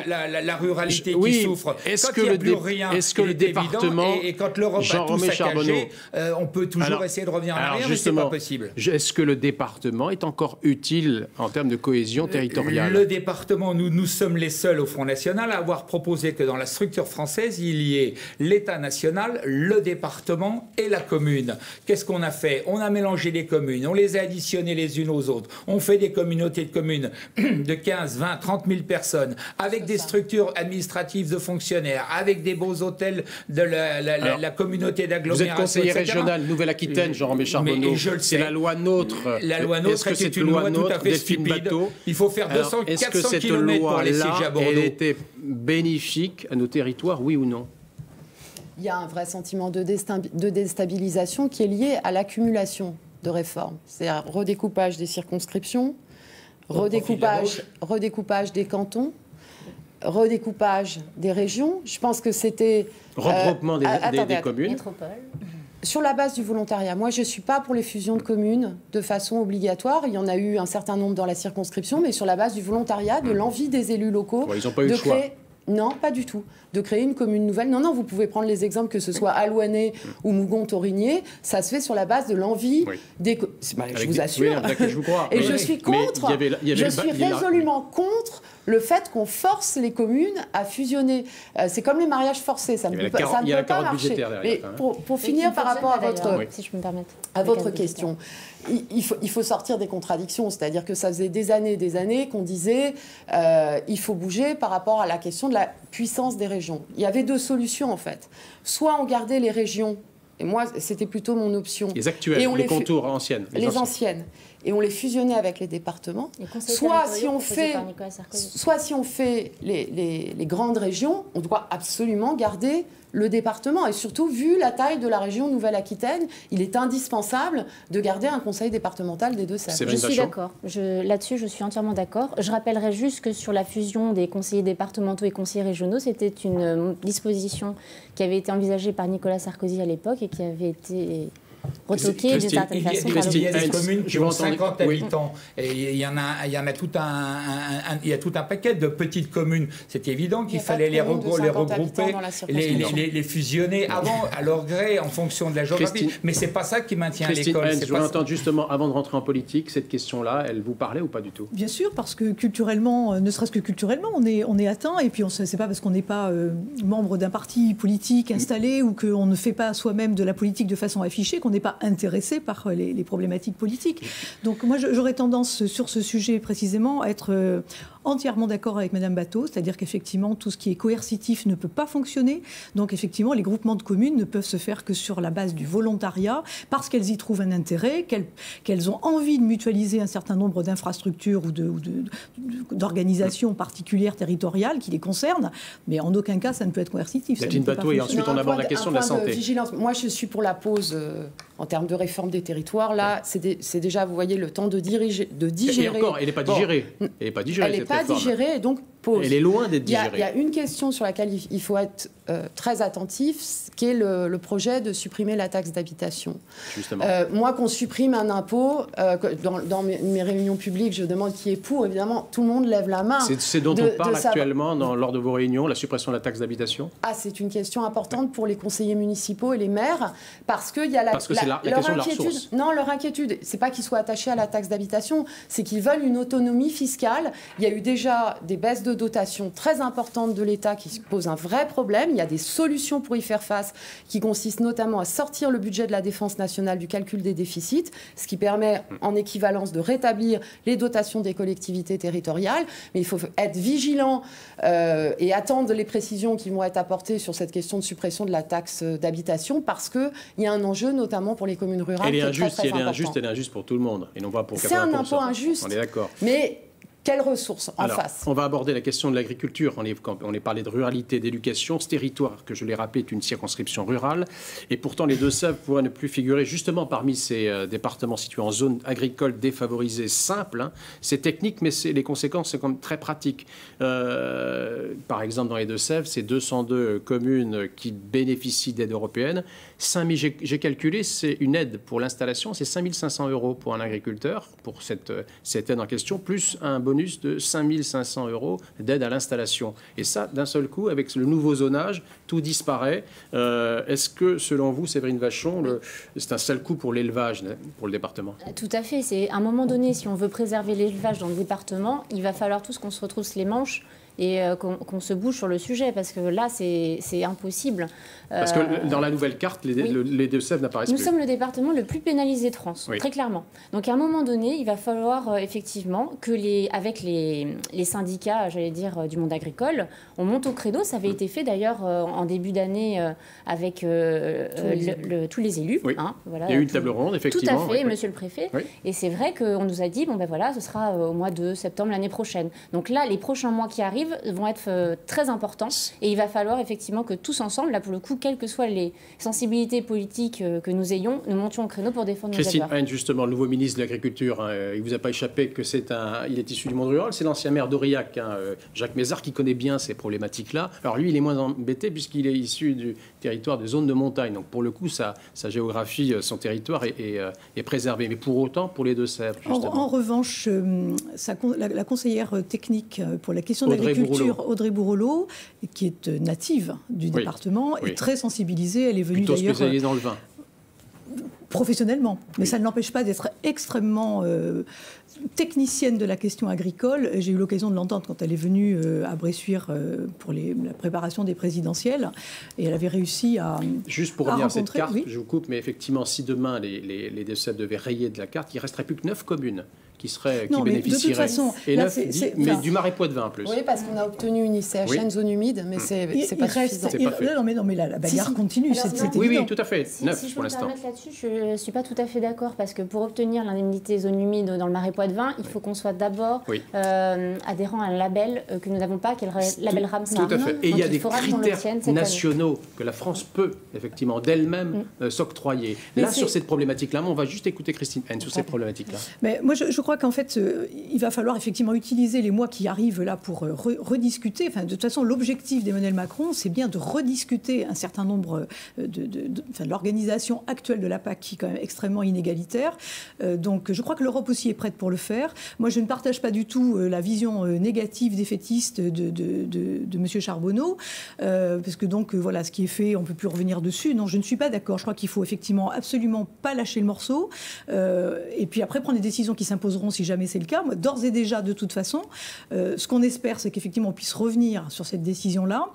la ruralité qui souffre. Est-ce que le département et quand l'Europe a tout saccagé, on peut toujours essayer de revenir en arrière, mais c'est pas possible. Est-ce que le département est encore utile en termes de cohésion territoriale? Le département, nous sommes les seuls au Front National à avoir proposé que dans la structure française, il y ait l'État national, le département et la commune. Qu'est-ce qu'on a fait? On a mélangé les communes, on les a additionnées les unes aux autres. On fait des communautés de communes de 15, 20, 30 000 personnes, avec des structures administratives de fonctionnaires, avec des beaux hôtels de la communauté d'agglomération. Vous êtes conseiller régional Nouvelle-Aquitaine, Jean-Romain Charbonneau. C'est la loi NOTRe. La loi NOTRe est une loi tout à fait stupide. Il faut faire 400 km pour aller siéger à Bordeaux. Elle était bénéfique à nos territoires, oui ou non? Il y a un vrai sentiment de déstabilisation qui est lié à l'accumulation de réformes. C'est-à-dire redécoupage des circonscriptions, redécoupage des cantons, redécoupage des régions. Je pense que c'était... Regroupement des communes. Métropole. Sur la base du volontariat, moi je ne suis pas pour les fusions de communes de façon obligatoire. Il y en a eu un certain nombre dans la circonscription, mais sur la base du volontariat, de l'envie des élus locaux. Ouais, ils n'ont pas eu le choix. Non, pas du tout. De créer une commune nouvelle. Non, vous pouvez prendre les exemples que ce soit Alouanais ou Mougon-Taurigné. Ça se fait sur la base de l'envie des... je vous assure. Je vous crois. Et je suis contre. Je suis résolument contre le fait qu'on force les communes à fusionner. C'est comme les mariages forcés. Ça ne peut pas marcher. Mais pour finir, par rapport à votre, si je peux me permettre, à votre question, il faut sortir des contradictions. C'est-à-dire que ça faisait des années qu'on disait il faut bouger par rapport à la question de la puissance des régions. Il y avait 2 solutions en fait. Soit on gardait les régions, et moi c'était plutôt mon option. Les actuelles, les contours anciennes. Les anciennes. Et on les fusionnait avec les départements. Soit si on fait les grandes régions, on doit absolument garder le département. Et surtout, vu la taille de la région Nouvelle-Aquitaine, il est indispensable de garder un conseil départemental des Deux-Sèvres. Je suis d'accord. Là-dessus, je suis entièrement d'accord. Je rappellerai juste que sur la fusion des conseillers départementaux et conseillers régionaux, c'était une disposition qui avait été envisagée par Nicolas Sarkozy à l'époque et qui avait été retoquée d'une certaine façon. Il y a des communes qui ont 50 habitants. Et il y a tout un paquet de petites communes. C'est évident qu'il fallait les regrouper, les fusionner avant, à leur gré, en fonction de la géographie. Mais c'est pas ça qui maintient l'école. Je voulais entendre justement, avant de rentrer en politique, cette question-là, elle vous parlait ou pas du tout? Bien sûr, parce que culturellement, ne serait-ce que culturellement, on est atteint. Et puis, c'est pas parce qu'on n'est pas membre d'un parti politique installé ou qu'on ne fait pas soi-même de la politique de façon affichée qu'on est n'est pas intéressé par les problématiques politiques. Donc moi, j'aurais tendance, sur ce sujet précisément, à être entièrement d'accord avec Madame Batho, c'est-à-dire qu'effectivement, tout ce qui est coercitif ne peut pas fonctionner. Donc effectivement, les groupements de communes ne peuvent se faire que sur la base du volontariat, parce qu'elles y trouvent un intérêt, qu'elles ont envie de mutualiser un certain nombre d'infrastructures ou d'organisations particulières territoriales qui les concernent, mais en aucun cas, ça ne peut être coercitif. Nadine Batho, et ensuite on aborde la question de la santé. Vigilance. Moi, je suis pour la pause en termes de réforme des territoires. Là, c'est déjà, vous voyez, le temps de digérer. Et encore, elle n'est pas digérée. Elle n'est pas digérée. Elle n'est pas digérée, et donc pause. Elle est loin d'être digérée. Il y a une question sur laquelle il faut être très attentif, qui est le projet de supprimer la taxe d'habitation. Justement. Moi, qu'on supprime un impôt, dans mes réunions publiques, je demande qui est pour. Évidemment, tout le monde lève la main. C'est dont on parle actuellement lors de vos réunions, la suppression de la taxe d'habitation. C'est une question importante pour les conseillers municipaux et les maires, parce qu'il y a la question de la ressource. Non, leur inquiétude, c'est pas qu'ils soient attachés à la taxe d'habitation, c'est qu'ils veulent une autonomie fiscale. Il y a eu déjà des baisses de dotation très importantes de l'État qui posent un vrai problème. Il y a des solutions pour y faire face, qui consistent notamment à sortir le budget de la défense nationale du calcul des déficits, ce qui permet en équivalence de rétablir les dotations des collectivités territoriales. Mais il faut être vigilant et attendre les précisions qui vont être apportées sur cette question de suppression de la taxe d'habitation, parce qu'il y a un enjeu notamment pour les communes rurales. Elle est injuste, très, très elle est injuste pour tout le monde, et non pas pour 80%. C'est un impôt injuste. On est d'accord. Mais quelles ressources en face? On va aborder la question de l'agriculture. On est parlé de ruralité, d'éducation. Ce territoire, que je l'ai rappelé, est une circonscription rurale. Et pourtant, les Deux-Sèvres pourraient ne plus figurer justement parmi ces départements situés en zone agricole défavorisée simple. C'est technique, mais les conséquences sont quand même très pratiques. Par exemple, dans les Deux-Sèvres, c'est 202 communes qui bénéficient d'aide européenne. J'ai calculé, c'est une aide pour l'installation, c'est 5 500 € pour un agriculteur, pour cette aide en question, plus un bonus de 5 500 € d'aide à l'installation. Et ça, d'un seul coup, avec le nouveau zonage, tout disparaît. Est-ce que, selon vous, Séverine Vachon, c'est un sale coup pour l'élevage, pour le département? Tout à fait. C'est à un moment donné, si on veut préserver l'élevage dans le département, il va falloir tous qu'on se retrousse les manches et qu'on se bouge sur le sujet, parce que là, c'est impossible. Parce que dans la nouvelle carte, les Deux-Sèvres n'apparaissent plus. Nous sommes le département le plus pénalisé de France, très clairement. Donc à un moment donné, il va falloir effectivement que avec les syndicats, j'allais dire, du monde agricole, on monte au credo. Ça avait été fait d'ailleurs en début d'année avec tous les élus. Oui. Voilà, il y a eu une table ronde, effectivement. Tout à fait, monsieur le préfet. Oui. Et c'est vrai qu'on nous a dit, bon ben voilà, ce sera au mois de septembre l'année prochaine. Donc là, les prochains mois qui arrivent vont être très importants, et il va falloir effectivement que tous ensemble, là pour le coup, quelles que soient les sensibilités politiques que nous ayons, nous montions au créneau pour défendre nos éleveurs. Christine Hein, justement, le nouveau ministre de l'Agriculture, il ne vous a pas échappé que il est issu du monde rural, c'est l'ancien maire d'Aurillac, Jacques Mézard, qui connaît bien ces problématiques-là. Alors lui, il est moins embêté puisqu'il est issu du territoire de zone de montagne, donc pour le coup, sa géographie, son territoire est préservé. Mais pour autant, pour les Deux-Sèvres, justement. En revanche, la conseillère technique pour la question de l'agriculture, Audrey Bourrelot, qui est native du département, est très sensibilisée. Elle est venue d'ailleurs spécialisée dans le vin. Professionnellement, mais ça ne l'empêche pas d'être extrêmement technicienne de la question agricole. J'ai eu l'occasion de l'entendre quand elle est venue à Bressuire pour la préparation des présidentielles, et elle avait réussi à Juste pour revenir à cette carte, je vous coupe, mais effectivement, si demain les Deux-Sèvres devaient rayer de la carte, il ne resterait plus que 9 communes qui bénéficieraient. De toute façon, et là, mais du Marais Poitevin en plus. Oui, parce qu'on a obtenu une ICHN zone humide, mais c'est pas suffisant. Non, mais la bagarre continue, c'est évident. Oui, tout à fait. Si je peux me permettre là-dessus, je ne suis pas tout à fait d'accord, parce que pour obtenir l'indemnité zone humide dans le Marais Poitevin, il faut qu'on soit d'abord adhérent à un label que nous n'avons pas, qui est le label Ramsar. Tout à fait. Et il y a des critères nationaux que la France peut, effectivement, d'elle-même s'octroyer. Là, sur cette problématique-là, on va juste écouter Christine Hein sur cette problématique-là. Mais moi, je crois qu'en fait, il va falloir effectivement utiliser les mois qui arrivent là pour rediscuter. Enfin, de toute façon, l'objectif d'Emmanuel Macron, c'est bien de rediscuter un certain nombre de l'organisation actuelle de la PAC, qui est quand même extrêmement inégalitaire. Donc, je crois que l'Europe aussi est prête pour le faire. Moi, je ne partage pas du tout la vision négative, défaitiste de M. Charbonneau, parce que donc, voilà, ce qui est fait, on ne peut plus revenir dessus. Non, je ne suis pas d'accord. Je crois qu'il faut effectivement absolument pas lâcher le morceau, et puis après prendre des décisions qui s'imposeront si jamais c'est le cas. Moi, d'ores et déjà, de toute façon, ce qu'on espère, c'est qu'effectivement on puisse revenir sur cette décision-là.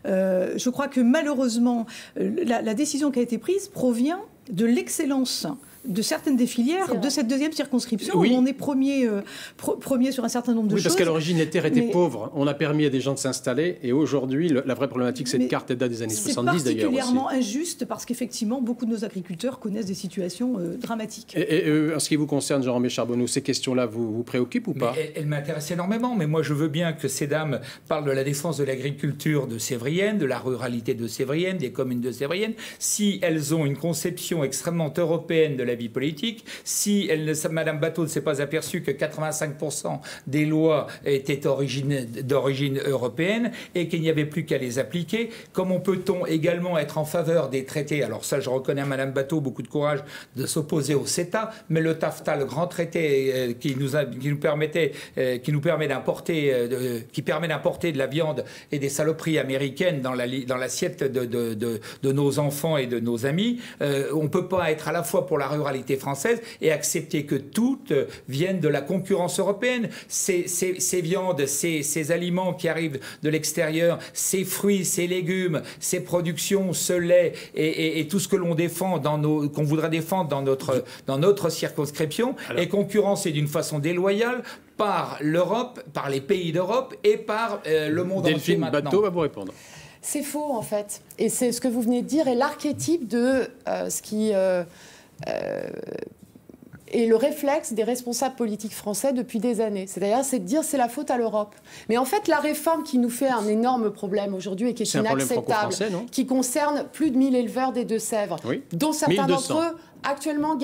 Je crois que malheureusement, la décision qui a été prise provient de l'excellence de certaines des filières de cette deuxième circonscription, où on est premier sur un certain nombre de choses. Oui, parce qu'à l'origine, les terres étaient pauvres. On a permis à des gens de s'installer. Et aujourd'hui, la vraie problématique, cette carte, elle date des années 70 d'ailleurs. C'est particulièrement injuste parce qu'effectivement, beaucoup de nos agriculteurs connaissent des situations dramatiques. Et en ce qui vous concerne, Jean-Romain Charbonneau, ces questions-là vous préoccupent ou pas? Elles m'intéressent énormément, mais moi je veux bien que ces dames parlent de la défense de l'agriculture de Sévrienne, de la ruralité de Sévrienne, des communes de Sévrienne, si elles ont une conception extrêmement européenne de la vie politique, si Madame Bateau ne s'est pas aperçue que 85% des lois étaient d'origine européenne et qu'il n'y avait plus qu'à les appliquer. Comment peut-on également être en faveur des traités? Alors ça, je reconnais à Madame Bateau beaucoup de courage de s'opposer au CETA, mais le TAFTA, le grand traité qui permet d'importer de la viande et des saloperies américaines dans l'assiette de nos enfants et de nos amis, on ne peut pas être à la fois pour la ruralité française et accepter que toutes viennent de la concurrence européenne. Ces viandes, ces aliments qui arrivent de l'extérieur, ces fruits, ces légumes, ces productions, ce lait et tout ce que l'on défend qu'on voudrait défendre dans notre circonscription est concurrencé d'une façon déloyale par l'Europe, par les pays d'Europe et par le monde entier maintenant. Delphine Batteau va vous répondre. C'est faux en fait. Et c'est ce que vous venez de dire est l'archétype de ce qui est le réflexe des responsables politiques français depuis des années. C'est-à-dire, c'est de dire c'est la faute à l'Europe. Mais en fait, la réforme qui nous fait un énorme problème aujourd'hui et qui est inacceptable, qui concerne plus de 1000 éleveurs des Deux-Sèvres, dont certains d'entre eux actuellement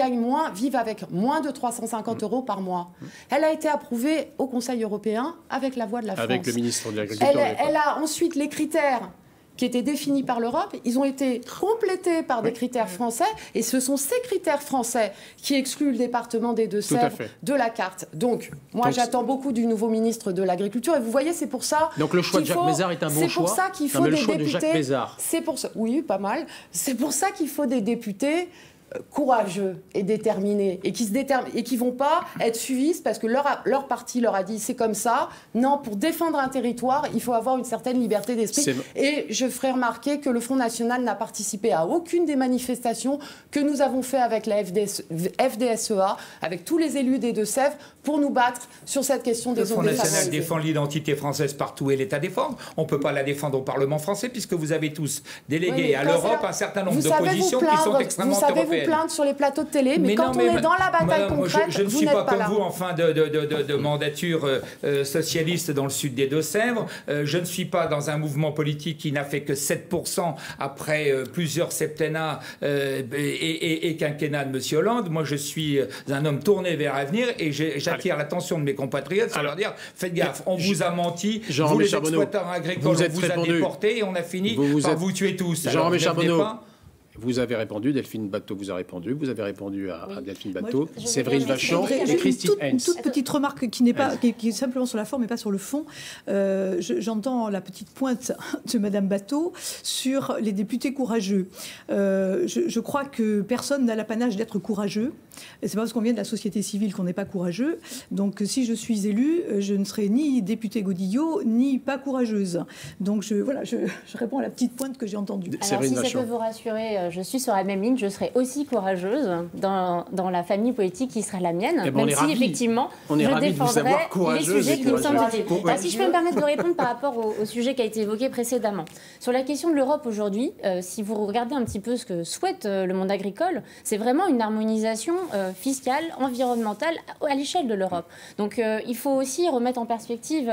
vivent avec moins de 350 euros par mois. Elle a été approuvée au Conseil européen avec la voix de la France. Avec le ministre de l'Agriculture. Elle a ensuite les critères qui étaient définis par l'Europe, ils ont été complétés par des critères français, et ce sont ces critères français qui excluent le département des Deux-Sèvres de la carte. Donc, moi, j'attends beaucoup du nouveau ministre de l'Agriculture, et vous voyez, c'est pour ça. Donc, le choix de Jacques Mézard est un bon choix. C'est pour ça qu'il faut des députés. C'est pour ça, oui, pas mal. C'est pour ça qu'il faut des députés courageux et déterminés et qui vont pas être suivistes parce que leur parti leur a dit c'est comme ça. Non, pour défendre un territoire, il faut avoir une certaine liberté d'esprit. Et je ferai remarquer que le Front National n'a participé à aucune des manifestations que nous avons fait avec la FDSEA, avec tous les élus des Deux-Sèvres, pour nous battre sur cette question des zones défavorisées. Le Front National défend l'identité française partout où elle est à défendre. On ne peut pas la défendre au Parlement français puisque vous avez tous délégué à l'Europe un certain nombre d'oppositions qui sont extrêmement européennes. Plaindre sur les plateaux de télé, mais quand on est dans la bataille concrète, je ne suis pas comme vous en fin de mandature socialiste dans le sud des Deux-Sèvres. Je ne suis pas dans un mouvement politique qui n'a fait que 7% après plusieurs septennats et quinquennats de M. Hollande. Moi, je suis un homme tourné vers l'avenir et j'attire l'attention de mes compatriotes sur leur dire faites gaffe, on vous a menti, vous les exploitants agricoles, on vous a déportés et on a fini par vous tuer tous. Jean-Romain Charbonneau, vous avez répondu, Delphine Batteau vous a répondu, vous avez répondu à Delphine Batteau, Séverine Vachon et Christine Heinz. Une toute petite remarque qui est simplement sur la forme et pas sur le fond. J'entends la petite pointe de Madame Batteau sur les députés courageux. Je crois que personne n'a l'apanage d'être courageux. C'est pas parce qu'on vient de la société civile qu'on n'est pas courageux. Donc si je suis élue, je ne serai ni députée Godillot, ni pas courageuse. Donc je réponds à la petite pointe que j'ai entendue. Alors si ça peut vous rassurer, je suis sur la même ligne, je serai aussi courageuse dans la famille politique qui sera la mienne, même si effectivement je défendrai les sujets qui me semblent utile. Si je peux me permettre de répondre par rapport au sujet qui a été évoqué précédemment. Sur la question de l'Europe aujourd'hui, si vous regardez un petit peu ce que souhaite le monde agricole, c'est vraiment une harmonisation fiscale, environnementale à l'échelle de l'Europe. Donc il faut aussi remettre en perspective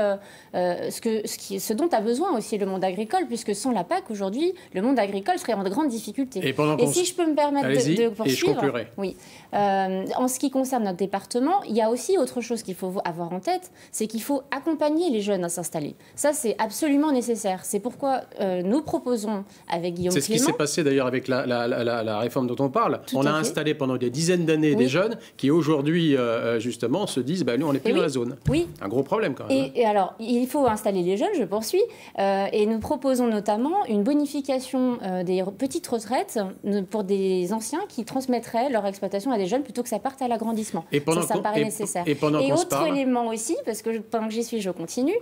ce dont a besoin aussi le monde agricole, puisque sans la PAC aujourd'hui, le monde agricole serait en grande difficulté. Et si je peux me permettre de poursuivre, oui. En ce qui concerne notre département, il y a aussi autre chose qu'il faut avoir en tête, c'est qu'il faut accompagner les jeunes à s'installer. Ça, c'est absolument nécessaire. C'est pourquoi nous proposons avec Guillaume Clément... C'est ce qui s'est passé d'ailleurs avec la réforme dont on parle. On a installé pendant des dizaines d'années des jeunes qui aujourd'hui, justement, se disent nous, on n'est plus dans la zone. Oui. Un gros problème quand même. Et alors, il faut installer les jeunes, je poursuis, et nous proposons notamment une bonification des petites retraites retraite pour des anciens qui transmettraient leur exploitation à des jeunes plutôt que ça parte à l'agrandissement. Ça paraît nécessaire. Et autre élément aussi, parce que pendant que j'y suis, je continue,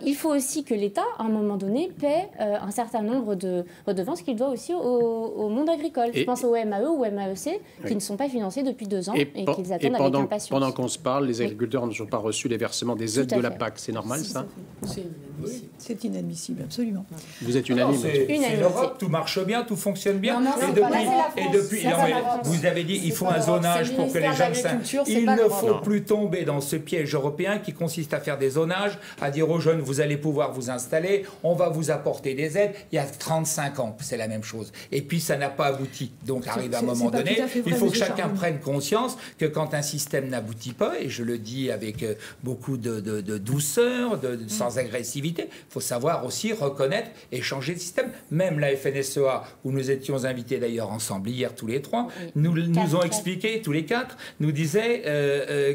il faut aussi que l'État, à un moment donné, paie un certain nombre de redevances qu'il doit aussi au monde agricole. Je pense au MAE ou au MAEC, qui ne sont pas financés depuis 2 ans et qu'ils attendent avec impatience. Pendant qu'on se parle, les agriculteurs n'ont toujours pas reçu les versements des aides de la PAC. C'est normal, ça? C'est inadmissible, absolument. Vous êtes unanime? C'est l'Europe, tout marche bien, tout fonctionne bien. Vous avez dit il faut un zonage pour que les jeunes... Il ne faut plus tomber dans ce piège européen qui consiste à faire des zonages, à dire aux jeunes vous allez pouvoir vous installer, on va vous apporter des aides. Il y a 35 ans, c'est la même chose. Et puis ça n'a pas abouti. Donc arrive à un moment donné, il faut que chacun prenne conscience que quand un système n'aboutit pas, et je le dis avec beaucoup de douceur, sans agressivité, il faut savoir aussi reconnaître et changer de système. Même la FNSEA, où nous étions invités d'ailleurs ensemble hier tous les 3, nous ont expliqué, tous les 4, nous disaient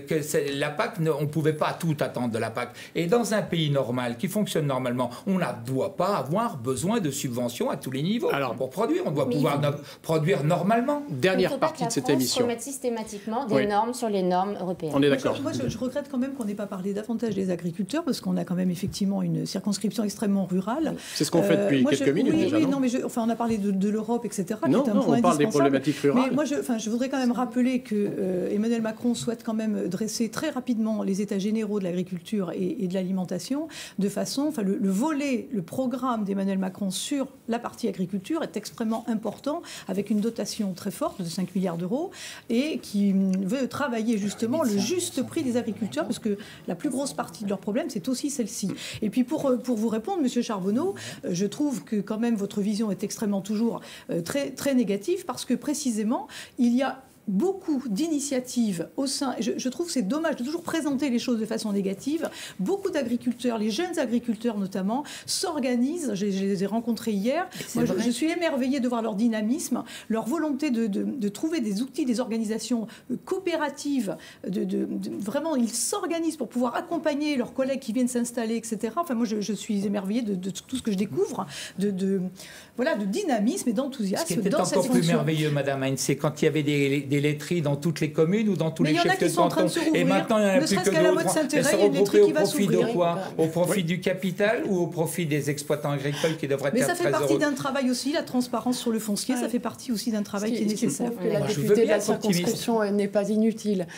que la PAC, on ne pouvait pas tout attendre de la PAC. Et dans un pays normal, qui fonctionne normalement, on ne doit pas avoir besoin de subventions à tous les niveaux pour produire. On doit pouvoir produire normalement. Dernière partie de cette émission. Il faut mettre systématiquement des normes sur les normes européennes. On est d'accord. Moi, je regrette quand même qu'on n'ait pas parlé davantage des agriculteurs, parce qu'on a quand même effectivement une circonscription extrêmement rurale. C'est ce qu'on fait depuis quelques minutes déjà, non? On a parlé de l'Europe, etc. Non, on parle des problématiques rurales. Mais moi, je voudrais quand même rappeler que Emmanuel Macron souhaite quand même dresser très rapidement les états généraux de l'agriculture et de l'alimentation, de façon, le programme d'Emmanuel Macron sur la partie agriculture est extrêmement important, avec une dotation très forte de 5 milliards d'euros, et qui veut travailler justement le juste prix des agriculteurs, parce que la plus grosse partie de leur problème, c'est aussi celle-ci. Et puis pour vous répondre, Monsieur Charbonneau, je trouve que quand même votre vision est extrêmement toujours très, très négative, parce que précisément, il y a beaucoup d'initiatives au sein... Je trouve que c'est dommage de toujours présenter les choses de façon négative. Beaucoup d'agriculteurs, les jeunes agriculteurs notamment, s'organisent. Je les ai rencontrés hier. Moi, je suis émerveillée de voir leur dynamisme, leur volonté de trouver des outils, des organisations coopératives. Vraiment, ils s'organisent pour pouvoir accompagner leurs collègues qui viennent s'installer, etc. Enfin, moi, je suis émerveillée de tout ce que je découvre, de dynamisme et d'enthousiasme. Ce qui était encore plus merveilleux, Madame Heinz, c'est quand il y avait des laiteries dans toutes les communes ou dans tous les chefs de canton. Et maintenant, il n'y en a plus que d'autres. Elles se regroupées au profit de quoi? Au profit du capital ou au profit des exploitants agricoles qui devraient être très heureux? Mais ça fait partie d'un travail aussi, la transparence sur le foncier, ça fait partie aussi d'un travail qui est nécessaire. Que la députée de la circonscription n'est pas inutile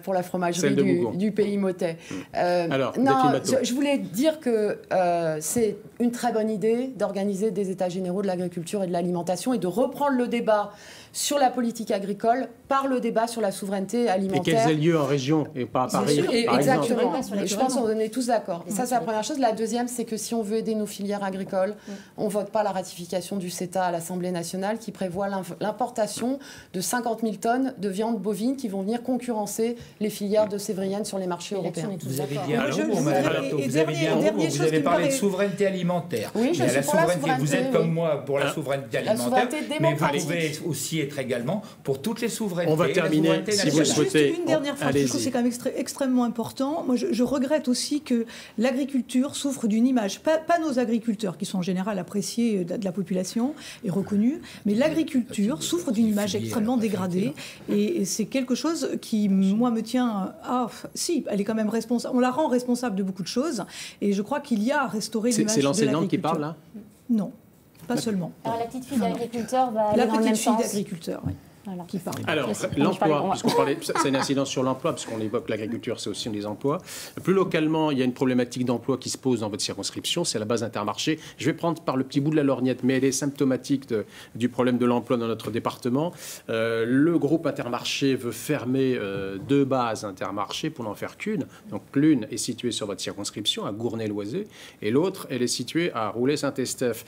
pour la fromagerie du pays motais. Je voulais dire que c'est une très bonne idée d'organiser des états généraux de l'agriculture et de l'alimentation et de reprendre le débat sur la politique agricole par le débat sur la souveraineté alimentaire. Et qu'elles aient lieu en région et pas à Paris, par exactement. Je pense qu'on est tous d'accord. Et ça, c'est la première chose. La deuxième, c'est que si on veut aider nos filières agricoles, on ne vote pas la ratification du CETA à l'Assemblée nationale qui prévoit l'importation de 50 000 tonnes de viande bovine qui vont venir concurrencer les filières de Sévrienne sur les marchés européens. Vous avez dit un mot, vous avez parlé de souveraineté alimentaire. Oui, je suis pour la souveraineté. Vous êtes comme moi pour la souveraineté alimentaire, mais vous pouvez aussi être également pour toutes les souverainetés. On va terminer, si vous le souhaitez. Juste une dernière fois, je trouve que c'est quand même extrêmement important. Moi, je regrette aussi que l'agriculture souffre d'une image, pas nos agriculteurs, qui sont en général appréciés de la population et reconnus, mais l'agriculture souffre d'une image extrêmement dégradée. Et c'est quelque chose qui, moi, me tient... si, elle est quand même responsable. On la rend responsable de beaucoup de choses. Et je crois qu'il y a à restaurer l'image de l'agriculture. C'est l'enseignante qui parle, là? Non. Pas seulement. Alors la petite fille d'agriculteur va aller dans le même sens. La petite fille d'agriculteur, oui. Voilà. Qui parle. Alors, l'emploi, puisqu'on parlait, c'est une incidence sur l'emploi, puisqu'on évoque l'agriculture, c'est aussi des emplois. Plus localement, il y a une problématique d'emploi qui se pose dans votre circonscription, c'est la base Intermarché. Je vais prendre par le petit bout de la lorgnette, mais elle est symptomatique du problème de l'emploi dans notre département. Le groupe Intermarché veut fermer 2 bases Intermarché pour n'en faire qu'une. Donc l'une est située sur votre circonscription, à Gournay-Loizé, et l'autre, elle est située à Roulet-Saint-Estèphe.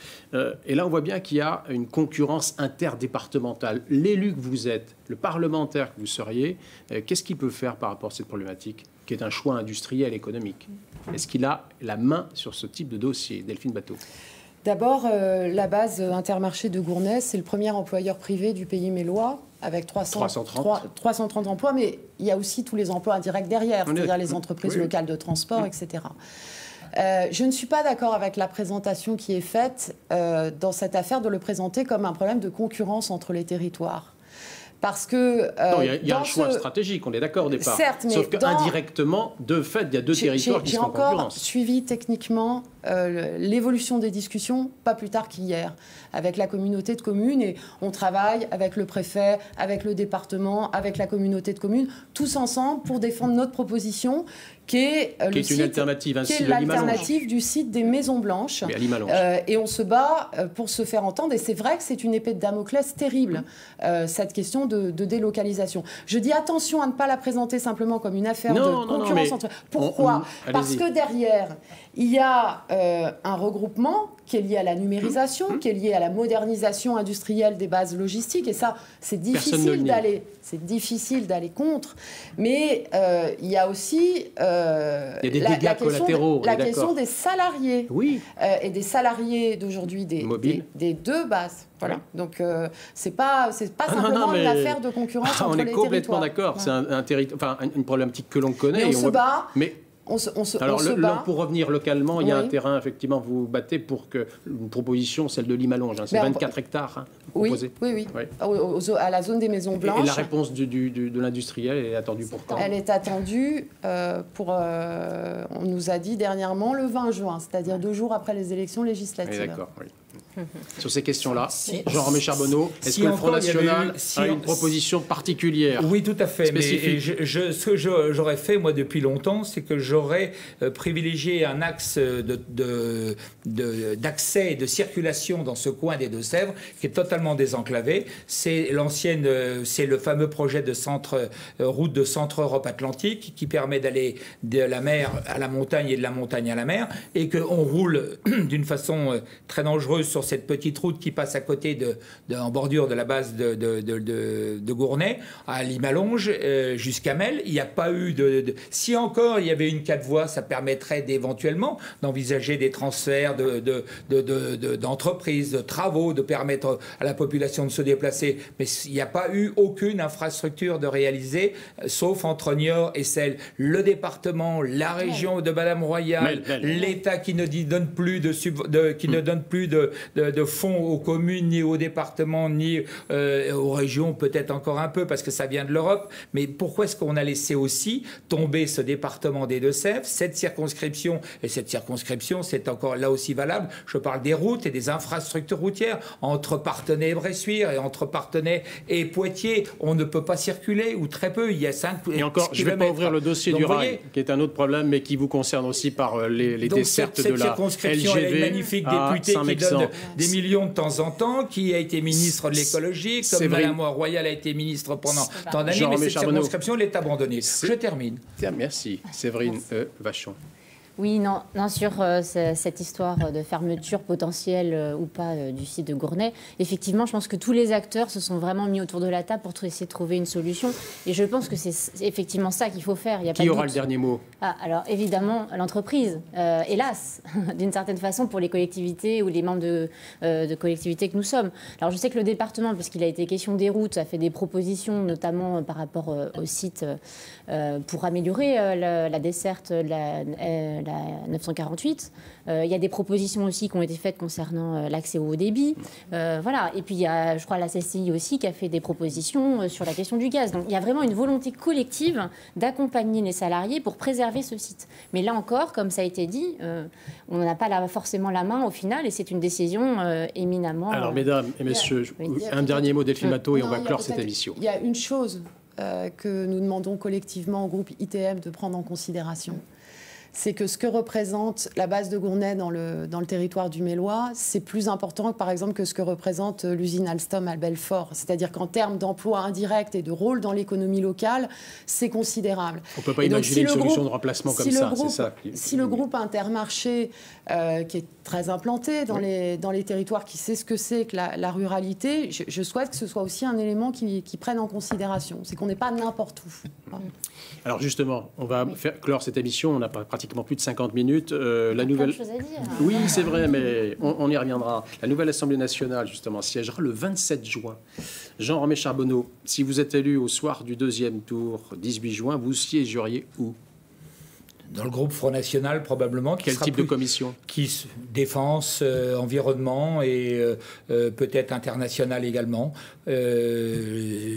Et là, on voit bien qu'il y a une concurrence interdépartementale. L'élu que vous êtes, le parlementaire que vous seriez, qu'est-ce qu'il peut faire par rapport à cette problématique, qui est un choix industriel, économique? Est-ce qu'il a la main sur ce type de dossier? Delphine Batteau. D'abord, la base Intermarché de Gournay, c'est le premier employeur privé du pays mélois, avec 330 emplois, mais il y a aussi tous les emplois indirects derrière, c'est-à-dire les entreprises locales de transport, etc. Je ne suis pas d'accord avec la présentation qui est faite dans cette affaire de le présenter comme un problème de concurrence entre les territoires. Parce que... non, il y a un choix stratégique, on est d'accord au départ. Certes, mais sauf qu'indirectement, de fait, il y a deux territoires qui sont en concurrence. J'ai encore suivi techniquement l'évolution des discussions, pas plus tard qu'hier, avec la communauté de communes. Et on travaille avec le préfet, avec le département, avec la communauté de communes, tous ensemble pour défendre notre proposition, qui est une alternative, qui est l'alternative du site des Maisons Blanches. Mais à Limalange. Et on se bat pour se faire entendre. Et c'est vrai que c'est une épée de Damoclès terrible, cette question de délocalisation. Je dis attention à ne pas la présenter simplement comme une affaire de concurrence entre... Pourquoi ? Parce que derrière, il y a un regroupement qui est lié à la numérisation, qui est lié à la modernisation industrielle des bases logistiques. Et ça, c'est difficile d'aller contre. Mais il y a aussi il y a des dégâts collatéraux. La question des salariés. Oui. Et des salariés d'aujourd'hui des deux bases. Voilà. Donc, c'est pas simplement une affaire de concurrence entre les territoires. On est complètement d'accord. C'est une problématique que l'on connaît. Mais on se bat. Mais on se bat. Pour revenir localement, il y a oui. un terrain, effectivement, vous battez pour que une proposition, celle de Limalange, c'est 24 hectares proposés. Oui. À la zone des Maisons Blanches. Et la réponse de l'industriel est attendue pour quand ? Elle est attendue on nous a dit dernièrement le 20 juin, c'est-à-dire 2 jours après les élections législatives. D'accord, oui. Sur ces questions-là, Jean-Romain Charbonneau, est-ce que le Front National a une proposition particulière ? Oui, tout à fait. Spécifique. Mais ce que j'aurais fait, moi, depuis longtemps, c'est que j'aurais privilégié un axe d'accès et de circulation dans ce coin des Deux-Sèvres, qui est totalement désenclavé. C'est le fameux projet de route de Centre-Europe Atlantique, qui permet d'aller de la mer à la montagne et de la montagne à la mer, et qu'on roule d'une façon très dangereuse sur cette petite route qui passe à côté en bordure de la base de Gournay à Limalange jusqu'à Mel. Il n'y a pas eu si encore il y avait une 4 voies, ça permettrait éventuellement d'envisager des transferts d'entreprises, de travaux, de permettre à la population de se déplacer. Mais il n'y a pas eu aucune infrastructure de réaliser, sauf entre Niort et Celle. Le département, la région de Madame Royal, l'État qui ne donne plus de fonds aux communes, ni aux départements, ni aux régions, peut-être encore un peu, parce que ça vient de l'Europe. Mais pourquoi est-ce qu'on a laissé aussi tomber ce département des Deux-Sèvres, cette circonscription, et cette circonscription, c'est encore là aussi valable, je parle des routes et des infrastructures routières, entre Parthenay et Bressuire, et entre Parthenay et Poitiers, on ne peut pas circuler, ou très peu, il y a 5 Et encore, je ne vais pas ouvrir le dossier du rail, qui est un autre problème, mais qui vous concerne aussi par les dessertes de la LGV. Elle est magnifique députée qui donne des millions de temps en temps, qui a été ministre de l'écologie, comme Madame Royal a été ministre pendant tant d'années, mais cette circonscription, elle est abandonnée. Je termine. Merci. Séverine Vachon. Oui, non, sur cette histoire de fermeture potentielle ou pas du site de Gournay, effectivement, je pense que tous les acteurs se sont vraiment mis autour de la table pour essayer de trouver une solution. Et je pense que c'est effectivement ça qu'il faut faire. Qui aura le dernier mot ? Alors, évidemment, l'entreprise, hélas, d'une certaine façon, pour les collectivités ou les membres de collectivités que nous sommes. Alors, je sais que le département, puisqu'il a été question des routes, a fait des propositions, notamment par rapport au site, pour améliorer la desserte, la 948. Il y a des propositions aussi qui ont été faites concernant l'accès au haut débit. Voilà. Et puis, il y a, je crois, la CCI aussi qui a fait des propositions sur la question du gaz. Donc, il y a vraiment une volonté collective d'accompagner les salariés pour préserver ce site. Mais là encore, comme ça a été dit, on n'a pas forcément la main au final et c'est une décision éminemment... Alors, mesdames et messieurs, un dernier mot Delphine Matteau et on va clore cette émission. Il y a une chose que nous demandons collectivement au groupe ITM de prendre en considération. C'est que ce que représente la base de Gournay dans le territoire du Mélois, c'est plus important, par exemple, que ce que représente l'usine Alstom à Belfort. C'est-à-dire qu'en termes d'emploi indirect et de rôle dans l'économie locale, c'est considérable. On ne peut pas imaginer une solution de remplacement comme ça, c'est ça. Si le groupe Intermarché, qui est très implanté dans les territoires, qui sait ce que c'est que la ruralité, je souhaite que ce soit aussi un élément qui prenne en considération. C'est qu'on n'est pas n'importe où. Alors justement, on va clore cette émission, on n'a pratiquement plus de 50 minutes. La nouvelle... Plein de choses à dire. Oui, c'est vrai, mais on y reviendra. La nouvelle Assemblée nationale, justement, siégera le 27 juin. Jean-Romain Charbonneau, si vous êtes élu au soir du deuxième tour, 18 juin, vous siégeriez où ? Dans le groupe Front National, probablement. Quel type de commission? Défense, environnement et peut-être international également.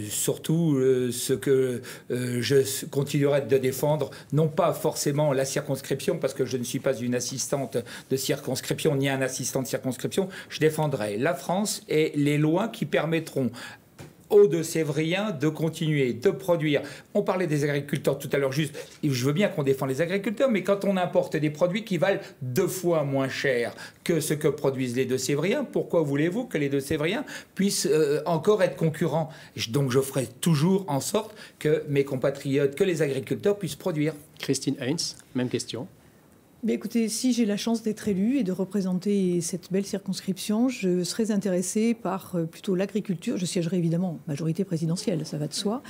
Surtout ce que je continuerai de défendre, non pas forcément la circonscription, parce que je ne suis pas une assistante de circonscription ni un assistant de circonscription. Je défendrai la France et les lois qui permettront aux Deux-Sévriens de continuer, de produire. On parlait des agriculteurs tout à l'heure, juste, je veux bien qu'on défende les agriculteurs, mais quand on importe des produits qui valent 2 fois moins cher que ce que produisent les Deux-Sévriens, pourquoi voulez-vous que les Deux-Sévriens puissent encore être concurrents? Donc je ferai toujours en sorte que mes compatriotes, que les agriculteurs puissent produire. Christine Heinz, même question. Mais écoutez, si j'ai la chance d'être élue et de représenter cette belle circonscription, je serais intéressée par plutôt l'agriculture. Je siégerai évidemment majorité présidentielle, ça va de soi,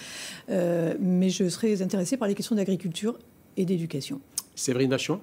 mais je serais intéressée par les questions d'agriculture et d'éducation. Séverine Vachon.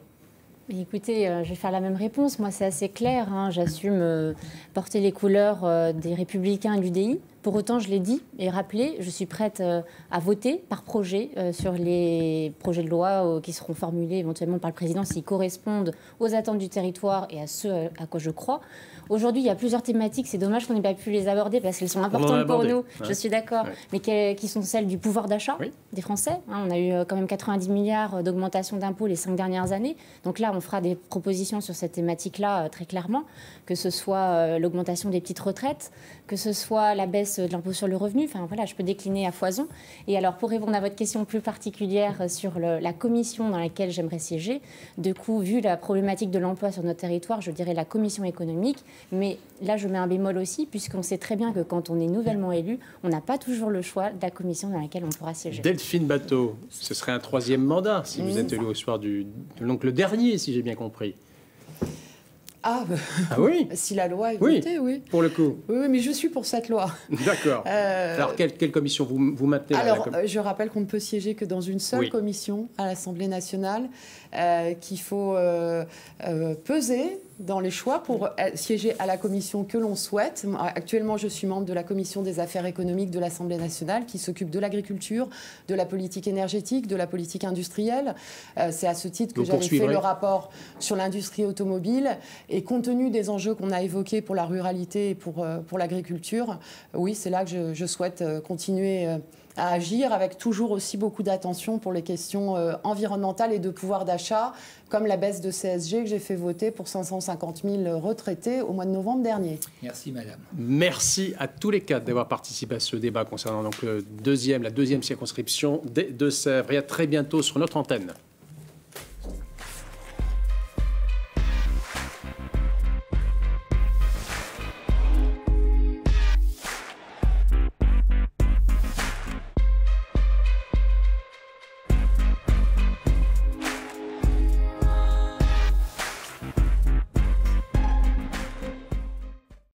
Écoutez, je vais faire la même réponse. Moi, c'est assez clair. J'assume porter les couleurs des Républicains et de l'UDI. Pour autant, je l'ai dit et rappelé, je suis prête à voter par projet sur les projets de loi qui seront formulés éventuellement par le président s'ils correspondent aux attentes du territoire et à ce à quoi je crois. Aujourd'hui, il y a plusieurs thématiques. C'est dommage qu'on n'ait pas pu les aborder parce qu'elles sont importantes pour nous. Ouais. Je suis d'accord. Ouais. Mais qui sont celles du pouvoir d'achat des Français. On a eu quand même 90 milliards d'augmentation d'impôts les 5 dernières années. Donc là, on fera des propositions sur cette thématique-là très clairement, que ce soit l'augmentation des petites retraites, que ce soit la baisse de l'impôt sur le revenu. Enfin voilà, je peux décliner à foison. Et alors, pour répondre à votre question plus particulière sur la commission dans laquelle j'aimerais siéger, du coup, vu la problématique de l'emploi sur notre territoire, je dirais la commission économique. Mais là, je mets un bémol aussi, puisqu'on sait très bien que quand on est nouvellement élu, on n'a pas toujours le choix de la commission dans laquelle on pourra siéger. Delphine Batho, ce serait un 3e mandat si vous êtes élu au soir donc le dernier, si j'ai bien compris. Ah oui. Si la loi est votée, oui. Pour le coup. Oui, mais je suis pour cette loi. D'accord. Alors, quelle commission vous maintenez? Alors, je rappelle qu'on ne peut siéger que dans une seule commission à l'Assemblée nationale, qu'il faut peser dans les choix pour siéger à la commission que l'on souhaite. Actuellement, je suis membre de la commission des affaires économiques de l'Assemblée nationale qui s'occupe de l'agriculture, de la politique énergétique, de la politique industrielle. C'est à ce titre que j'avais fait le rapport sur l'industrie automobile. Et compte tenu des enjeux qu'on a évoqués pour la ruralité et pour l'agriculture, oui, c'est là que je souhaite continuer à agir avec toujours aussi beaucoup d'attention pour les questions environnementales et de pouvoir d'achat, comme la baisse de CSG que j'ai fait voter pour 550 000 retraités au mois de novembre dernier. Merci, madame. Merci à tous les quatre d'avoir participé à ce débat concernant donc la deuxième circonscription des Deux-Sèvres. Et à très bientôt sur notre antenne.